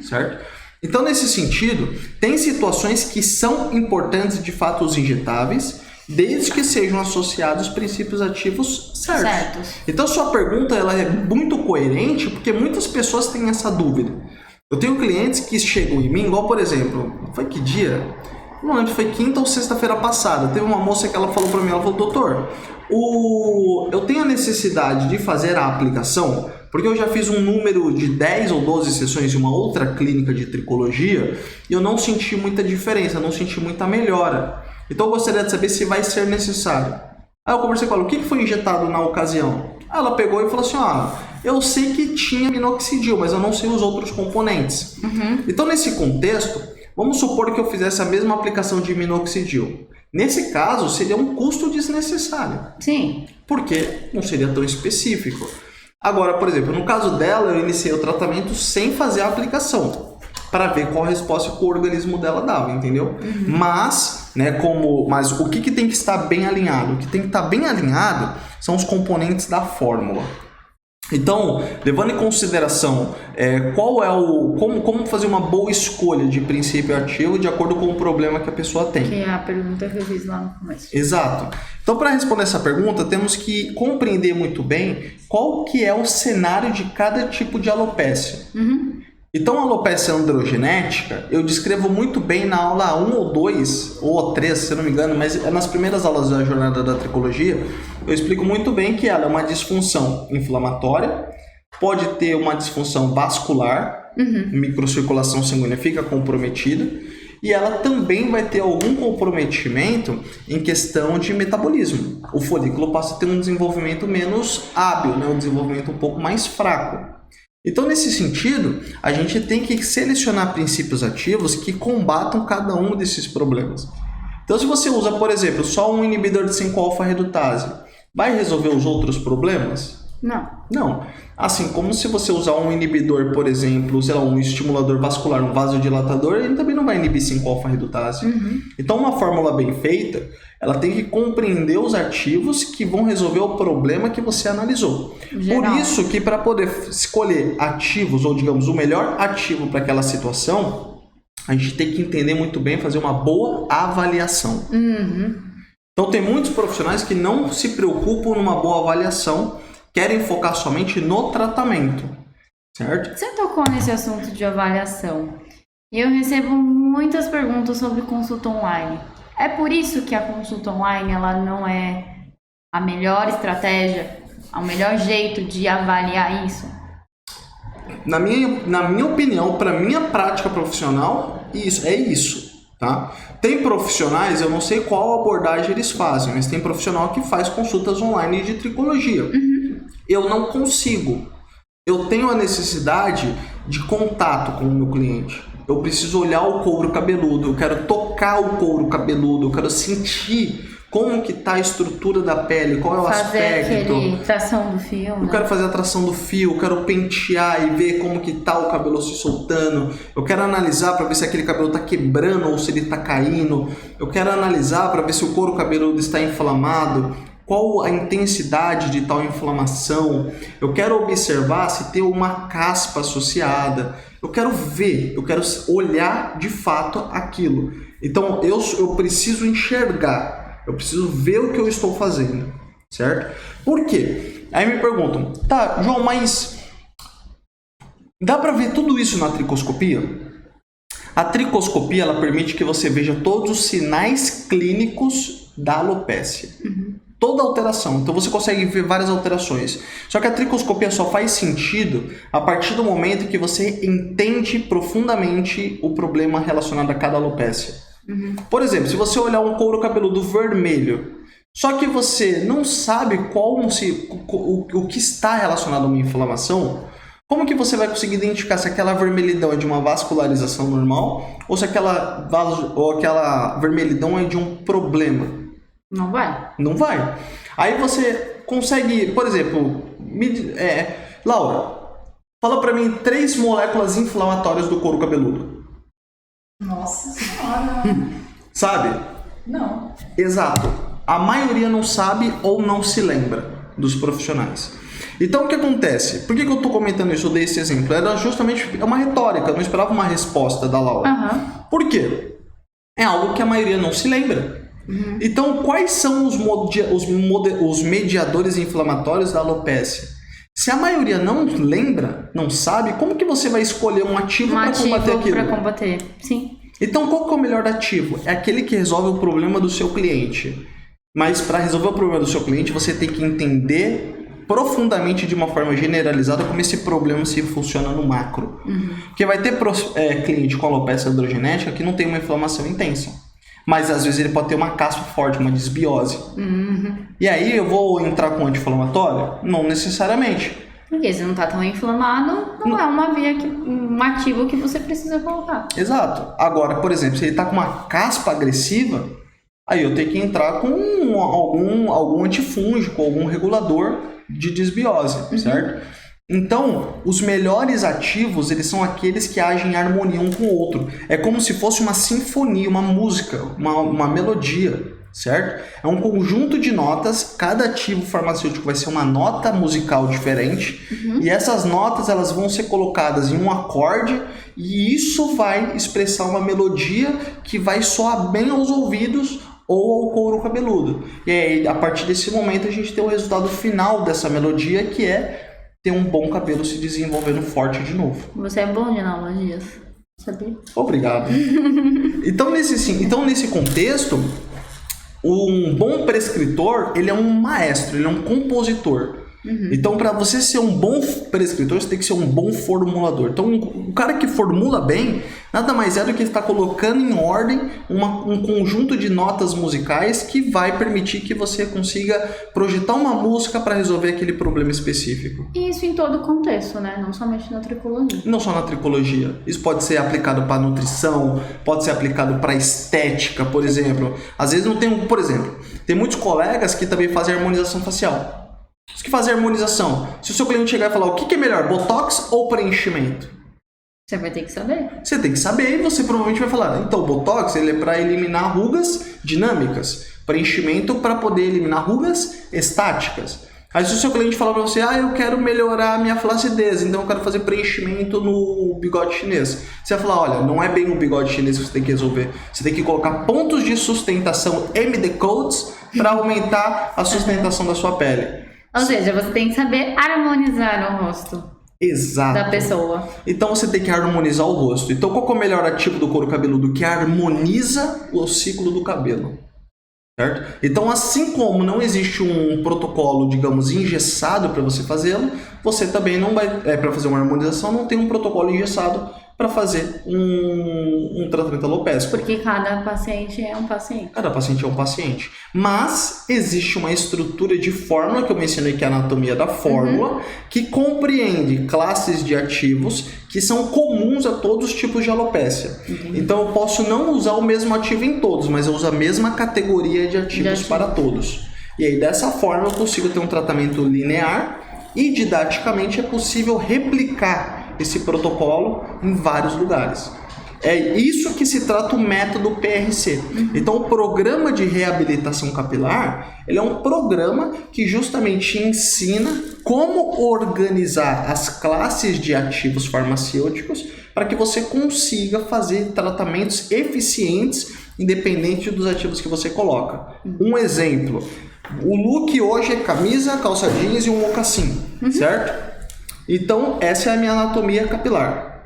certo? Então, nesse sentido, tem situações que são importantes de fato os injetáveis, desde que sejam associados princípios ativos certos. Então, sua pergunta ela é muito coerente, porque muitas pessoas têm essa dúvida. Eu tenho clientes que chegam em mim, igual por exemplo, foi que dia? Não lembro se foi quinta ou sexta-feira passada. Teve uma moça que ela falou para mim, ela falou, doutor, eu tenho a necessidade de fazer a aplicação, porque eu já fiz um número de 10 ou 12 sessões em uma outra clínica de tricologia e eu não senti muita diferença, não senti muita melhora. Então eu gostaria de saber se vai ser necessário. Aí eu conversei com ela, o que foi injetado na ocasião? Aí ela pegou e falou assim, eu sei que tinha minoxidil, mas eu não sei os outros componentes. Então nesse contexto, vamos supor que eu fizesse a mesma aplicação de minoxidil. Nesse caso, seria um custo desnecessário. Sim. Porque não seria tão específico. Agora, por exemplo, no caso dela, eu iniciei o tratamento sem fazer a aplicação, para ver qual a resposta que o organismo dela dava, entendeu? Mas, né, mas o que tem que estar bem alinhado? O que tem que estar bem alinhado são os componentes da fórmula. Então, levando em consideração como fazer uma boa escolha de princípio ativo de acordo com o problema que a pessoa tem. Que é a pergunta que eu fiz lá no começo. Exato. Então, para responder essa pergunta, temos que compreender muito bem qual que é o cenário de cada tipo de alopécia. Então, a alopécia androgenética, eu descrevo muito bem na aula 1 ou 2, ou 3, se eu não me engano, mas é nas primeiras aulas da jornada da tricologia, eu explico muito bem que ela é uma disfunção inflamatória, pode ter uma disfunção vascular, microcirculação sanguínea fica comprometida, e ela também vai ter algum comprometimento em questão de metabolismo. O folículo passa a ter um desenvolvimento menos hábil, né? Um desenvolvimento um pouco mais fraco. Então, nesse sentido, a gente tem que selecionar princípios ativos que combatam cada um desses problemas. Então, se você usa, por exemplo, só um inibidor de 5-alfa-redutase, vai resolver os outros problemas? Não. Assim como se você usar um inibidor, por exemplo, sei lá, um estimulador vascular, um vasodilatador, ele também não vai inibir 5-alfa-redutase. Então, uma fórmula bem feita, ela tem que compreender os ativos que vão resolver o problema que você analisou. Geral. Por isso que para poder escolher ativos, ou digamos, o melhor ativo para aquela situação, a gente tem que entender muito bem, fazer uma boa avaliação. Então, tem muitos profissionais que não se preocupam numa boa avaliação, querem focar somente no tratamento, certo? Você tocou nesse assunto de avaliação. Eu recebo muitas perguntas sobre consulta online. É por isso que a consulta online ela não é a melhor estratégia, o melhor jeito de avaliar isso? Na minha opinião, para minha prática profissional, isso, tá? Tem profissionais, eu não sei qual abordagem eles fazem, mas tem profissional que faz consultas online de tricologia. Eu não consigo. Eu tenho a necessidade de contato com o meu cliente. Eu preciso olhar o couro cabeludo, eu quero tocar o couro cabeludo, eu quero sentir como que tá a estrutura da pele, qual é o aspecto. Fazer aquele tração do fio. Eu quero fazer a tração do fio, eu quero pentear e ver como que tá o cabelo se soltando. Eu quero analisar para ver se aquele cabelo tá quebrando ou se ele tá caindo. Eu quero analisar para ver se o couro cabeludo está inflamado. Qual a intensidade de tal inflamação? Eu quero observar se tem uma caspa associada. Eu quero ver, eu quero olhar de fato aquilo. Então eu preciso enxergar, eu preciso ver o que eu estou fazendo, certo? Por quê? Aí me perguntam, tá, João, mas dá para ver tudo isso na tricoscopia? A tricoscopia ela permite que você veja todos os sinais clínicos da alopécia. Toda alteração. Então você consegue ver várias alterações. Só que a tricoscopia só faz sentido a partir do momento que você entende profundamente o problema relacionado a cada alopécia. Por exemplo, se você olhar um couro cabeludo vermelho, só que você não sabe o que está relacionado a uma inflamação, como que você vai conseguir identificar se aquela vermelhidão é de uma vascularização normal ou se aquela vermelhidão é de um problema? Não vai. Não vai. Aí você consegue, por exemplo, Laura, fala pra mim 3 moléculas inflamatórias do couro cabeludo. Nossa senhora. Sabe? Não. Exato. A maioria não sabe ou não se lembra dos profissionais. Então o que acontece? Por que eu tô comentando isso? Eu dei esse exemplo. Era justamente uma retórica, eu não esperava uma resposta da Laura. Por quê? É algo que a maioria não se lembra. Então, quais são os mediadores inflamatórios da alopécia? Se a maioria não lembra, não sabe, como que você vai escolher um ativo para combater aquilo? Para combater, sim. Então, qual que é o melhor ativo? É aquele que resolve o problema do seu cliente. Mas para resolver o problema do seu cliente, você tem que entender profundamente, de uma forma generalizada, como esse problema se funciona no macro. Porque vai ter cliente com alopécia androgenética que não tem uma inflamação intensa. Mas às vezes ele pode ter uma caspa forte, uma desbiose. E aí eu vou entrar com anti-inflamatório? Não necessariamente. Porque se não está tão inflamado, não é um ativo que você precisa colocar. Exato. Agora, por exemplo, se ele está com uma caspa agressiva, aí eu tenho que entrar com algum antifúngico, algum regulador de desbiose, certo? Então, os melhores ativos, eles são aqueles que agem em harmonia um com o outro. É como se fosse uma sinfonia, uma música, uma melodia, certo? É um conjunto de notas, cada ativo farmacêutico vai ser uma nota musical diferente, e essas notas elas vão ser colocadas em um acorde, e isso vai expressar uma melodia que vai soar bem aos ouvidos ou ao couro cabeludo. E aí, a partir desse momento, a gente tem o resultado final dessa melodia, que é ter um bom cabelo se desenvolvendo forte de novo. Você é bom de analogias, sabia? Obrigado. Então, nesse contexto, um bom prescritor, ele é um maestro, ele é um compositor. Então, para você ser um bom prescritor, você tem que ser um bom formulador. Então, o cara que formula bem, nada mais é do que ele está colocando em ordem um conjunto de notas musicais que vai permitir que você consiga projetar uma música para resolver aquele problema específico. E isso em todo o contexto, né? Não somente na tricologia. Não só na tricologia. Isso pode ser aplicado para nutrição, pode ser aplicado para estética, por exemplo. Às vezes não tem por exemplo, tem muitos colegas que também fazem harmonização facial. Os que fazem harmonização, se o seu cliente chegar e falar o que é melhor, botox ou preenchimento? Você vai ter que saber. Você tem que saber e você provavelmente vai falar, então o botox ele é para eliminar rugas dinâmicas, preenchimento para poder eliminar rugas estáticas. Aí se o seu cliente falar para você, eu quero melhorar a minha flacidez, então eu quero fazer preenchimento no bigode chinês. Você vai falar, olha, não é bem o bigode chinês que você tem que resolver. Você tem que colocar pontos de sustentação MD codes para aumentar a sustentação da sua pele. Ou seja, você tem que saber harmonizar o rosto. Exato. Da pessoa. Então você tem que harmonizar o rosto. Então qual que é o melhor ativo do couro cabeludo? Que harmoniza o ciclo do cabelo. Certo? Então, assim como não existe um protocolo, digamos, engessado para você fazê-lo, você também não vai, para fazer uma harmonização, não tem um protocolo engessado para fazer um tratamento alopécico. Porque cada paciente é um paciente. Cada paciente é um paciente. Mas existe uma estrutura de fórmula, que eu mencionei que é a anatomia da fórmula, que compreende classes de ativos que são comuns a todos os tipos de alopécia. Então eu posso não usar o mesmo ativo em todos, mas eu uso a mesma categoria de ativos para todos. E aí dessa forma eu consigo ter um tratamento linear e didaticamente é possível replicar esse protocolo em vários lugares. É isso que se trata o método PRC. Então, o programa de reabilitação capilar, ele é um programa que justamente ensina como organizar as classes de ativos farmacêuticos para que você consiga fazer tratamentos eficientes, independente dos ativos que você coloca. Um exemplo, o look hoje é camisa, calça jeans e um mocassim, certo? Então, essa é a minha anatomia capilar,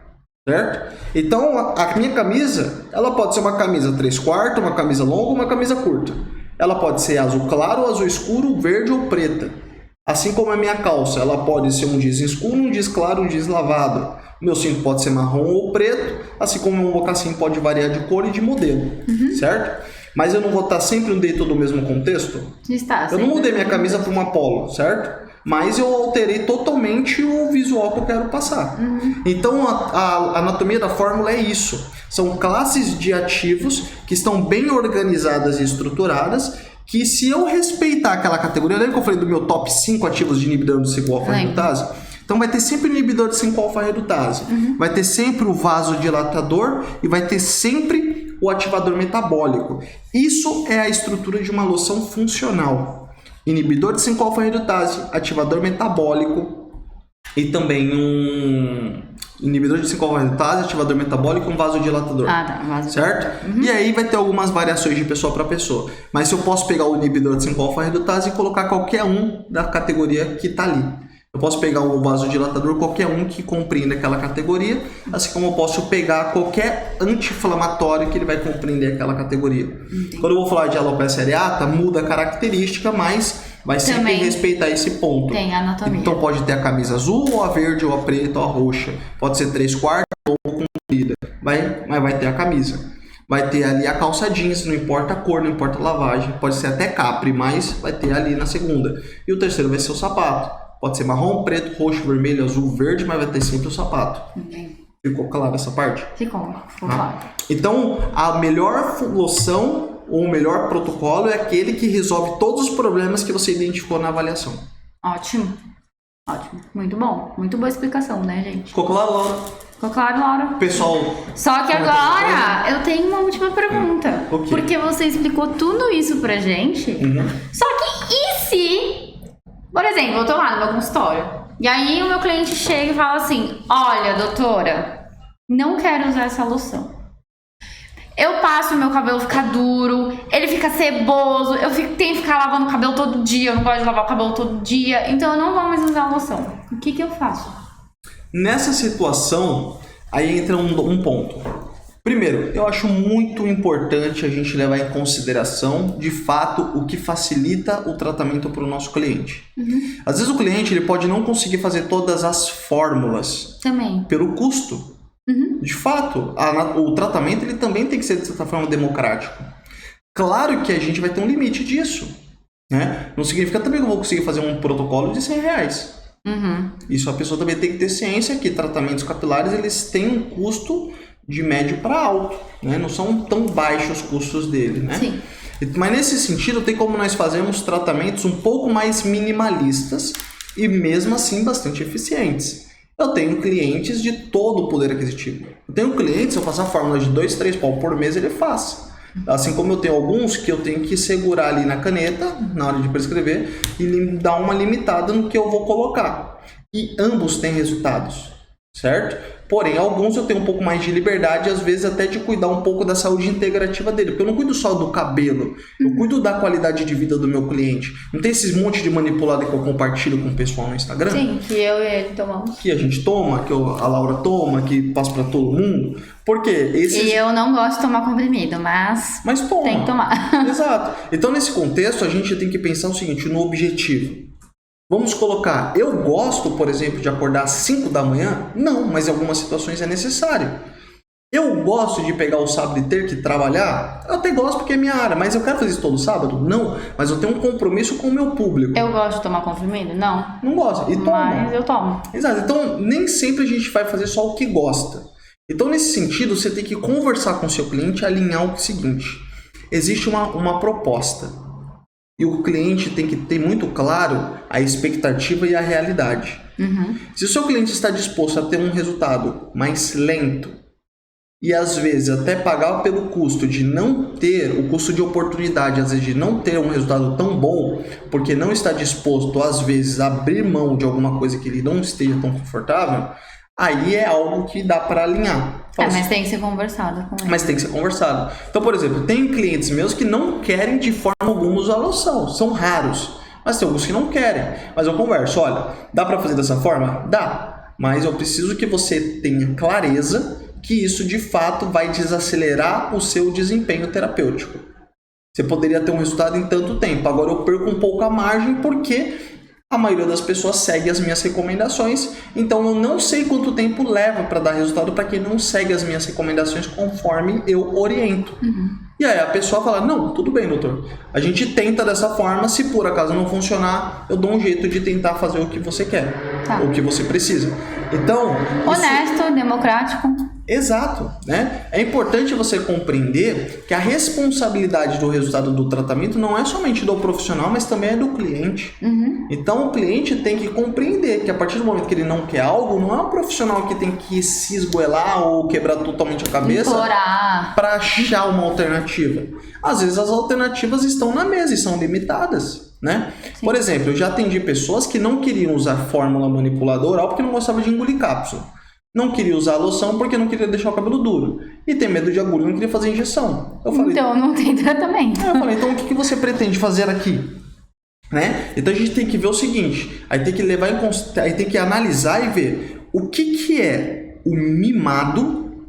certo? Então, a minha camisa, ela pode ser uma camisa 3/4, uma camisa longa, uma camisa curta. Ela pode ser azul claro, azul escuro, verde ou preta. Assim como a minha calça, ela pode ser um jeans escuro, um jeans claro, um jeans lavado. O meu cinto pode ser marrom ou preto, assim como o meu mocassim pode variar de cor e de modelo, certo? Mas eu não vou estar sempre dentro do mesmo contexto? Eu não mudei minha camisa para uma polo, certo? Mas eu alterei totalmente o visual que eu quero passar. Então, a anatomia da fórmula é isso. São classes de ativos que estão bem organizadas e estruturadas, que se eu respeitar aquela categoria... Lembra que eu falei do meu top 5 ativos de inibidor de 5-alfa-redutase? Então, vai ter sempre o inibidor de 5-alfa-redutase. Vai ter sempre o vasodilatador e vai ter sempre o ativador metabólico. Isso é a estrutura de uma loção funcional. Inibidor de 5-alfa-redutase, ativador metabólico e também um inibidor de 5-alfa-redutase, ativador metabólico e um vasodilatador. Certo? E aí vai ter algumas variações de pessoa para pessoa. Mas eu posso pegar o inibidor de 5-alfa-redutase e colocar qualquer um da categoria que está ali. Eu posso pegar o vasodilatador, qualquer um que compreenda aquela categoria, assim como eu posso pegar qualquer anti-inflamatório que ele vai compreender aquela categoria. Quando eu vou falar de alopecia areata, muda a característica, mas vai sempre respeitar esse ponto. Tem anatomia. Então pode ter a camisa azul, ou a verde, ou a preta, ou a roxa. Pode ser 3/4 ou comprida. Mas vai ter a camisa. Vai ter ali a calça jeans, não importa a cor, não importa a lavagem. Pode ser até capri, mas vai ter ali na segunda. E o terceiro vai ser o sapato. Pode ser marrom, preto, roxo, vermelho, azul, verde, mas vai ter sempre o sapato. Ficou claro essa parte? Ficou claro. Então, a melhor loção ou o melhor protocolo é aquele que resolve todos os problemas que você identificou na avaliação. Ótimo. Muito bom. Muito boa explicação, né, gente? Ficou claro, Laura? Ficou claro, Laura? Pessoal... Só que agora eu tenho uma última pergunta. Okay. Porque você explicou tudo isso pra gente. Só que e se... Por exemplo, eu tô lá no meu consultório. E aí o meu cliente chega e fala assim: olha, doutora, não quero usar essa loção. Eu passo, meu cabelo fica duro, ele fica ceboso, tenho que ficar lavando o cabelo todo dia, eu não gosto de lavar o cabelo todo dia, então eu não vou mais usar a loção. O que eu faço? Nessa situação, aí entra um ponto. Primeiro, eu acho muito importante a gente levar em consideração, de fato, o que facilita o tratamento para o nosso cliente. Às vezes o cliente ele pode não conseguir fazer todas as fórmulas. Também. Pelo custo. De fato, o tratamento ele também tem que ser, de certa forma, democrático. Claro que a gente vai ter um limite disso. Né? Não significa também que eu vou conseguir fazer um protocolo de R$100. Isso a pessoa também tem que ter ciência que tratamentos capilares eles têm um custo de médio para alto. Né? Não são tão baixos os custos dele. Né? Sim. Mas nesse sentido, tem como nós fazermos tratamentos um pouco mais minimalistas e mesmo assim bastante eficientes. Eu tenho clientes de todo o poder aquisitivo. Eu tenho clientes, se eu passar fórmula de 2, 3 pau por mês, ele faz. Assim como eu tenho alguns que eu tenho que segurar ali na caneta, na hora de prescrever, e dar uma limitada no que eu vou colocar. E ambos têm resultados, certo? Porém, alguns eu tenho um pouco mais de liberdade, às vezes até de cuidar um pouco da saúde integrativa dele. Porque eu não cuido só do cabelo, eu cuido da qualidade de vida do meu cliente. Não tem esses monte de manipulado que eu compartilho com o pessoal no Instagram? Sim, que eu e ele tomamos. Que a gente toma, que a Laura toma, que passa pra todo mundo. Porque esses... E eu não gosto de tomar comprimido, mas toma. Tem que tomar. Exato. Então, nesse contexto, a gente tem que pensar o seguinte, no objetivo. Vamos colocar, eu gosto, por exemplo, de acordar às 5 da manhã? Não, mas em algumas situações é necessário. Eu gosto de pegar o sábado e ter que trabalhar? Eu até gosto porque é minha área, mas eu quero fazer isso todo sábado? Não, mas eu tenho um compromisso com o meu público. Eu gosto de tomar comprimido? Não. Não gosto, e toma. Mas eu tomo. Exato, então nem sempre a gente vai fazer só o que gosta. Então, nesse sentido, você tem que conversar com o seu cliente e alinhar o seguinte. Existe uma proposta. E o cliente tem que ter muito claro a expectativa e a realidade. Se o seu cliente está disposto a ter um resultado mais lento e às vezes até pagar pelo custo de não ter, o custo de oportunidade, às vezes de não ter um resultado tão bom, porque não está disposto às vezes a abrir mão de alguma coisa que ele não esteja tão confortável, aí é algo que dá para alinhar. Mas tem que ser conversado com ele. Mas tem que ser conversado. Então, por exemplo, tem clientes meus que não querem de forma alguma usar loção. São raros. Mas tem alguns que não querem. Mas eu converso. Olha, dá para fazer dessa forma? Dá. Mas eu preciso que você tenha clareza que isso de fato vai desacelerar o seu desempenho terapêutico. Você poderia ter um resultado em tanto tempo. Agora eu perco um pouco a margem porque a maioria das pessoas segue as minhas recomendações, então eu não sei quanto tempo leva para dar resultado para quem não segue as minhas recomendações conforme eu oriento. E aí a pessoa fala, não, tudo bem, doutor. A gente tenta dessa forma, se por acaso não funcionar, eu dou um jeito de tentar fazer o que você quer, o que você precisa. Então... Honesto, democrático. Exato, né? É importante você compreender que a responsabilidade do resultado do tratamento não é somente do profissional, mas também é do cliente. Então o cliente tem que compreender que a partir do momento que ele não quer algo, não é o profissional que tem que se esgoelar ou quebrar totalmente a cabeça para achar uma alternativa. Às vezes as alternativas estão na mesa e são limitadas. Né? Por exemplo, eu já atendi pessoas que não queriam usar fórmula manipuladora oral porque não gostavam de engolir cápsula. Não queria usar loção porque não queria deixar o cabelo duro. E tem medo de agulha, não queria fazer injeção. Eu falei, então não tem tratamento. Eu falei, então o que você pretende fazer aqui? Né? Então a gente tem que ver o seguinte, aí tem que levar em conta, aí tem que analisar e ver o que é o mimado,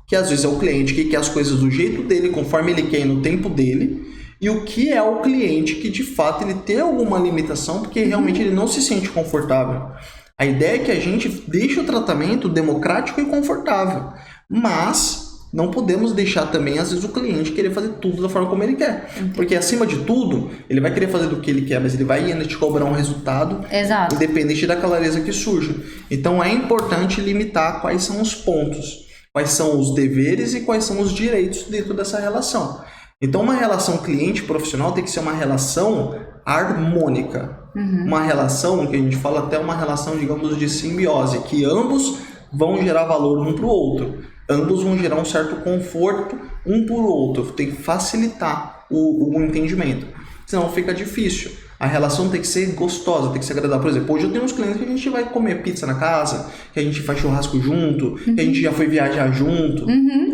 que às vezes é o cliente que quer as coisas do jeito dele, conforme ele quer e no tempo dele, e o que é o cliente que de fato ele tem alguma limitação porque realmente ele não se sente confortável. A ideia é que a gente deixe o tratamento democrático e confortável, mas não podemos deixar também, às vezes, o cliente querer fazer tudo da forma como ele quer. Porque, acima de tudo, ele vai querer fazer do que ele quer, mas ele vai ainda te cobrar um resultado independente da clareza que surja. Então, é importante limitar quais são os pontos, quais são os deveres e quais são os direitos dentro dessa relação. Então, uma relação cliente-profissional tem que ser uma relação harmônica. uma relação, que a gente fala até uma relação, digamos, de simbiose, que ambos vão gerar valor um para o outro. Ambos vão gerar um certo conforto um para o outro. Tem que facilitar o entendimento. Senão fica difícil. A relação tem que ser gostosa, tem que ser agradável. Por exemplo, hoje eu tenho uns clientes que a gente vai comer pizza na casa, que a gente faz churrasco junto, que a gente já foi viajar junto.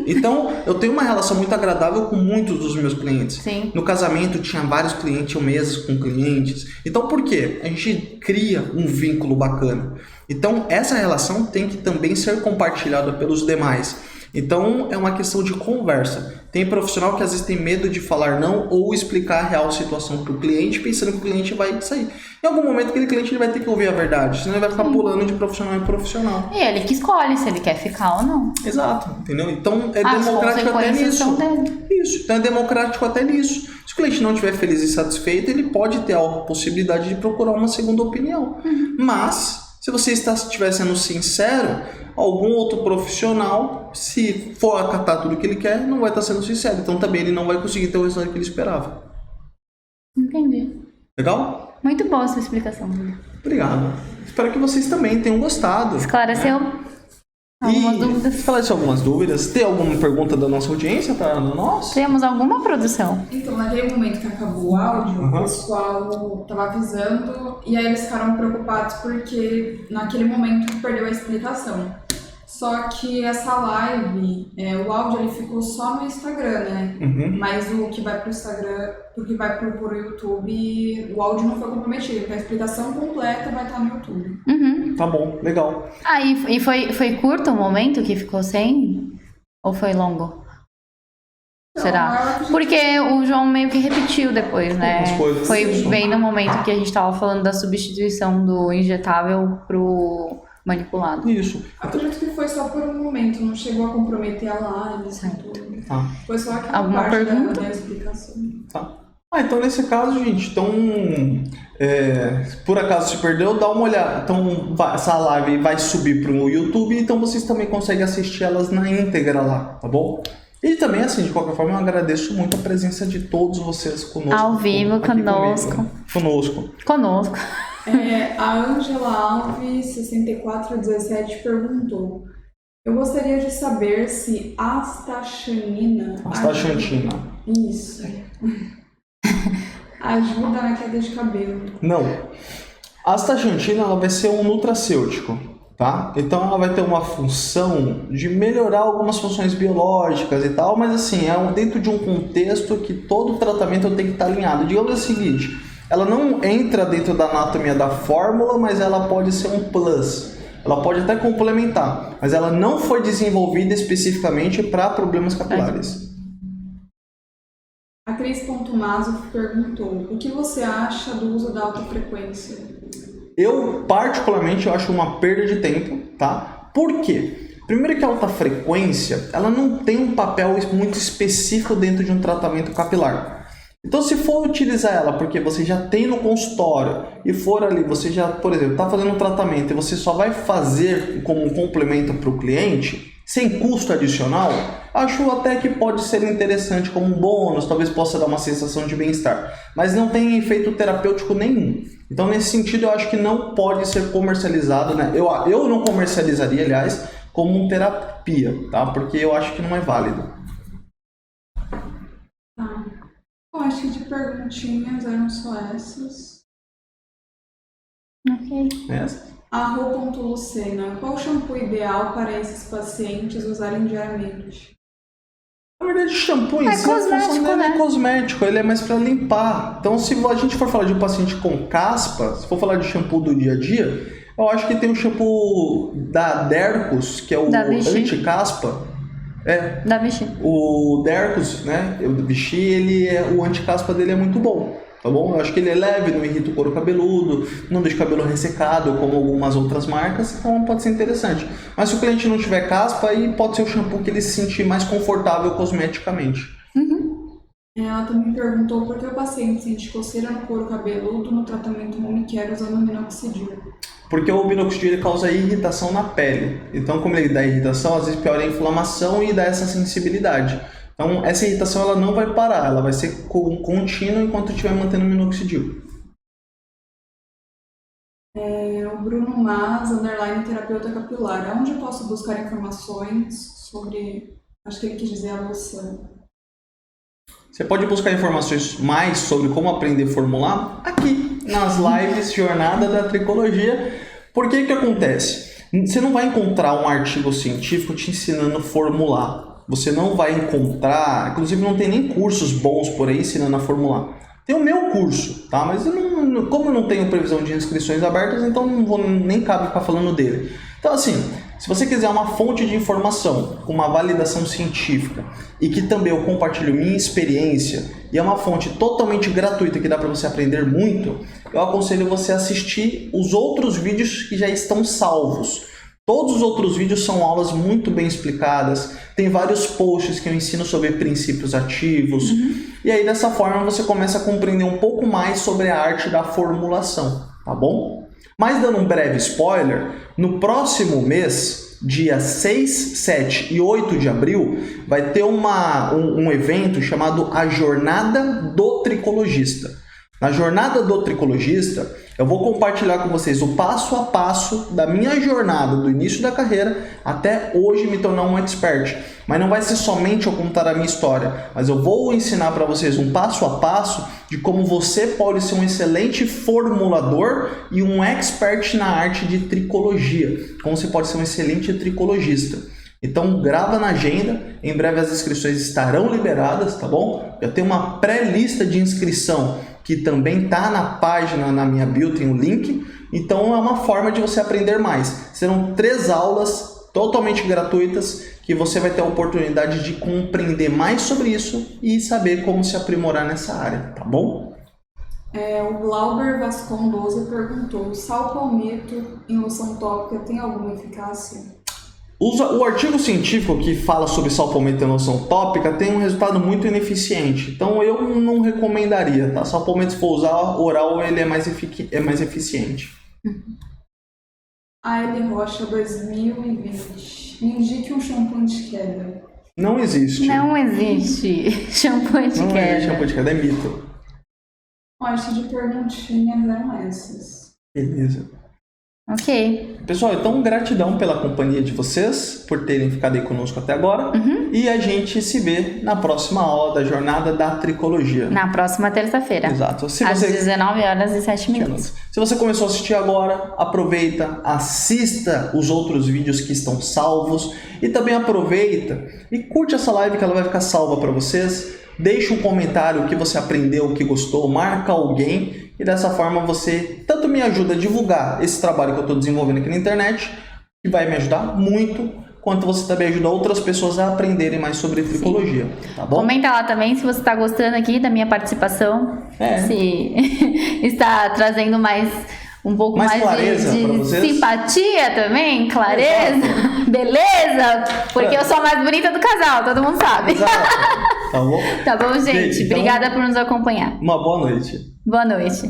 Então, eu tenho uma relação muito agradável com muitos dos meus clientes. Sim. No casamento, tinha vários clientes, tinha mesas com clientes. Então, por quê? A gente cria um vínculo bacana. Então, essa relação tem que também ser compartilhada pelos demais. Então, é uma questão de conversa. Tem profissional que às vezes tem medo de falar não ou explicar a real situação para o cliente, pensando que o cliente vai sair. Em algum momento, aquele cliente ele vai ter que ouvir a verdade, senão ele vai ficar pulando de profissional em profissional. E ele que escolhe se ele quer ficar ou não. Exato, entendeu? Então, é democrático até nisso. Isso, então é democrático até nisso. Se o cliente não estiver feliz e satisfeito, ele pode ter a possibilidade de procurar uma segunda opinião. Mas, se você estiver sendo sincero, algum outro profissional, se for acatar tudo que ele quer, não vai estar sendo sincero. Então também ele não vai conseguir ter o resultado que ele esperava. Entendi. Legal? Muito boa a sua explicação, Júlio. Obrigado. Espero que vocês também tenham gostado. Esclareceu algumas dúvidas. Esclareceu algumas dúvidas. Tem alguma pergunta da nossa audiência para nós? Temos alguma produção? Então, naquele momento que acabou o áudio, o pessoal estava avisando e aí eles ficaram preocupados porque naquele momento perdeu a explicação. Só que essa live, o áudio ele ficou só no Instagram, né? Mas o que vai pro Instagram, o que vai pro YouTube, o áudio não foi comprometido, porque a explicação completa vai estar no YouTube. Tá bom, legal. Ah, e foi curto o momento que ficou sem? Ou foi longo? Então, será? Porque o João meio que repetiu depois, né? Foi bem no momento que a gente tava falando da substituição do injetável pro manipulado. Isso. Acredito que foi só por um momento, não chegou a comprometer a live, assim, tudo. Tá. Foi só aquela Alguma parte pergunta? da explicação. Tá. Então nesse caso, gente, então por acaso se perdeu, dá uma olhada. Então essa live vai subir pro YouTube, então vocês também conseguem assistir elas na íntegra lá, tá bom? E também, assim, de qualquer forma, eu agradeço muito a presença de todos vocês conosco. Ao vivo, conosco. Conosco. A Angela Alves, 6417, perguntou: eu gostaria de saber se astaxantina... Astaxantina. Isso. Ajuda na queda de cabelo. Não. A astaxantina ela vai ser um nutracêutico, tá? Então ela vai ter uma função de melhorar algumas funções biológicas e tal, mas assim, é dentro de um contexto que todo tratamento tem que estar alinhado. Digamos o seguinte, ela não entra dentro da anatomia da fórmula, mas ela pode ser um plus. Ela pode até complementar, mas ela não foi desenvolvida especificamente para problemas capilares. A Cris Pontumaso perguntou: o que você acha do uso da alta frequência? Eu, particularmente, acho uma perda de tempo, tá? Por quê? Primeiro que a alta frequência, ela não tem um papel muito específico dentro de um tratamento capilar. Então, se for utilizar ela porque você já tem no consultório e for ali, você já, por exemplo, está fazendo um tratamento e você só vai fazer como um complemento para o cliente, sem custo adicional, acho até que pode ser interessante como um bônus, talvez possa dar uma sensação de bem-estar, mas não tem efeito terapêutico nenhum. Então, nesse sentido, eu acho que não pode ser comercializado, né? Eu não comercializaria, aliás, como uma terapia, tá? Porque eu acho que não é válido. Tá. Eu acho que de perguntinhas eram só essas. Ok. Essa? Lucena, qual o shampoo ideal para esses pacientes usarem diariamente? Na verdade, o shampoo em si, cosmético, a função dele né? é cosmético, ele é mais para limpar. Então, se a gente for falar de um paciente com caspa, se for falar de shampoo do dia a dia, eu acho que tem o shampoo da Dercos, que é o anti-caspa. Da Vichy. O Dercos, né? O Vichy, o anti-caspa dele é muito bom. Tá bom? Eu acho que ele é leve, não irrita o couro cabeludo, não deixa o cabelo ressecado como algumas outras marcas, então pode ser interessante. Mas se o cliente não tiver caspa, aí pode ser o shampoo que ele se sentir mais confortável cosmeticamente. Ela também perguntou por que o paciente sente coceira no couro cabeludo no tratamento Home Care usando minoxidil. Porque o minoxidil ele causa irritação na pele. Então, como ele dá irritação, às vezes piora a inflamação e dá essa sensibilidade. Então, essa irritação ela não vai parar, ela vai ser contínua enquanto estiver mantendo o minoxidil. o Bruno Mas, _ terapeuta capilar. Onde eu posso buscar informações sobre, acho que ele quis dizer a loção? Você pode buscar informações mais sobre como aprender a formular aqui nas lives Jornada da Tricologia. Por que que acontece? Você não vai encontrar um artigo científico te ensinando a formular. Você não vai encontrar, inclusive não tem nem cursos bons por aí ensinando a formular. Tem o meu curso, tá? Mas como eu não tenho previsão de inscrições abertas, então nem cabe ficar falando dele. Então assim, se você quiser uma fonte de informação com uma validação científica e que também eu compartilho minha experiência e é uma fonte totalmente gratuita que dá para você aprender muito, eu aconselho você a assistir os outros vídeos que já estão salvos. Todos os outros vídeos são aulas muito bem explicadas, tem vários posts que eu ensino sobre princípios ativos, e aí dessa forma você começa a compreender um pouco mais sobre a arte da formulação, tá bom? Mas dando um breve spoiler, no próximo mês, dia 6, 7 e 8 de abril, vai ter um evento chamado A Jornada do Tricologista. Na Jornada do Tricologista, eu vou compartilhar com vocês o passo a passo da minha jornada, do início da carreira até hoje me tornar um expert. Mas não vai ser somente eu contar a minha história, mas eu vou ensinar para vocês um passo a passo de como você pode ser um excelente formulador e um expert na arte de tricologia. Como você pode ser um excelente tricologista. Então grava na agenda, em breve as inscrições estarão liberadas, tá bom? Eu tenho uma pré-lista de inscrição que também está na página, na minha bio, tem um link. Então é uma forma de você aprender mais. Serão 3 aulas totalmente gratuitas que você vai ter a oportunidade de compreender mais sobre isso e saber como se aprimorar nessa área, tá bom? O Glauber Vascondoso perguntou: o sal palmito em loção tópica tem alguma eficácia? O artigo científico que fala sobre sal palmito em loção tópica tem um resultado muito ineficiente. Então eu não recomendaria, tá? Sal palmito, se for usar oral, ele é mais eficiente. L. Rocha 2020. Me indique um shampoo de queda. Não existe. Não existe shampoo de queda. Não existe shampoo de queda, é mito. Acho de perguntinhas eram essas. Beleza. Ok. Pessoal, então gratidão pela companhia de vocês, por terem ficado aí conosco até agora. E a gente se vê na próxima aula da Jornada da Tricologia. Na próxima terça-feira. Exato. Às 19h07. Se você começou a assistir agora, aproveita, assista os outros vídeos que estão salvos e também aproveita e curte essa live que ela vai ficar salva para vocês. Deixa um comentário o que você aprendeu, o que gostou, marca alguém e dessa forma você tanto me ajuda a divulgar esse trabalho que eu estou desenvolvendo aqui na internet, que vai me ajudar muito, quanto você também ajuda outras pessoas a aprenderem mais sobre tricologia, tá bom? Comenta lá também se você está gostando aqui da minha participação, se está trazendo um pouco mais de simpatia também, clareza, beleza, porque eu sou a mais bonita do casal, todo mundo sabe. Exato. Tá bom? Tá bom, gente? Então, obrigada por nos acompanhar. Uma boa noite. Boa noite.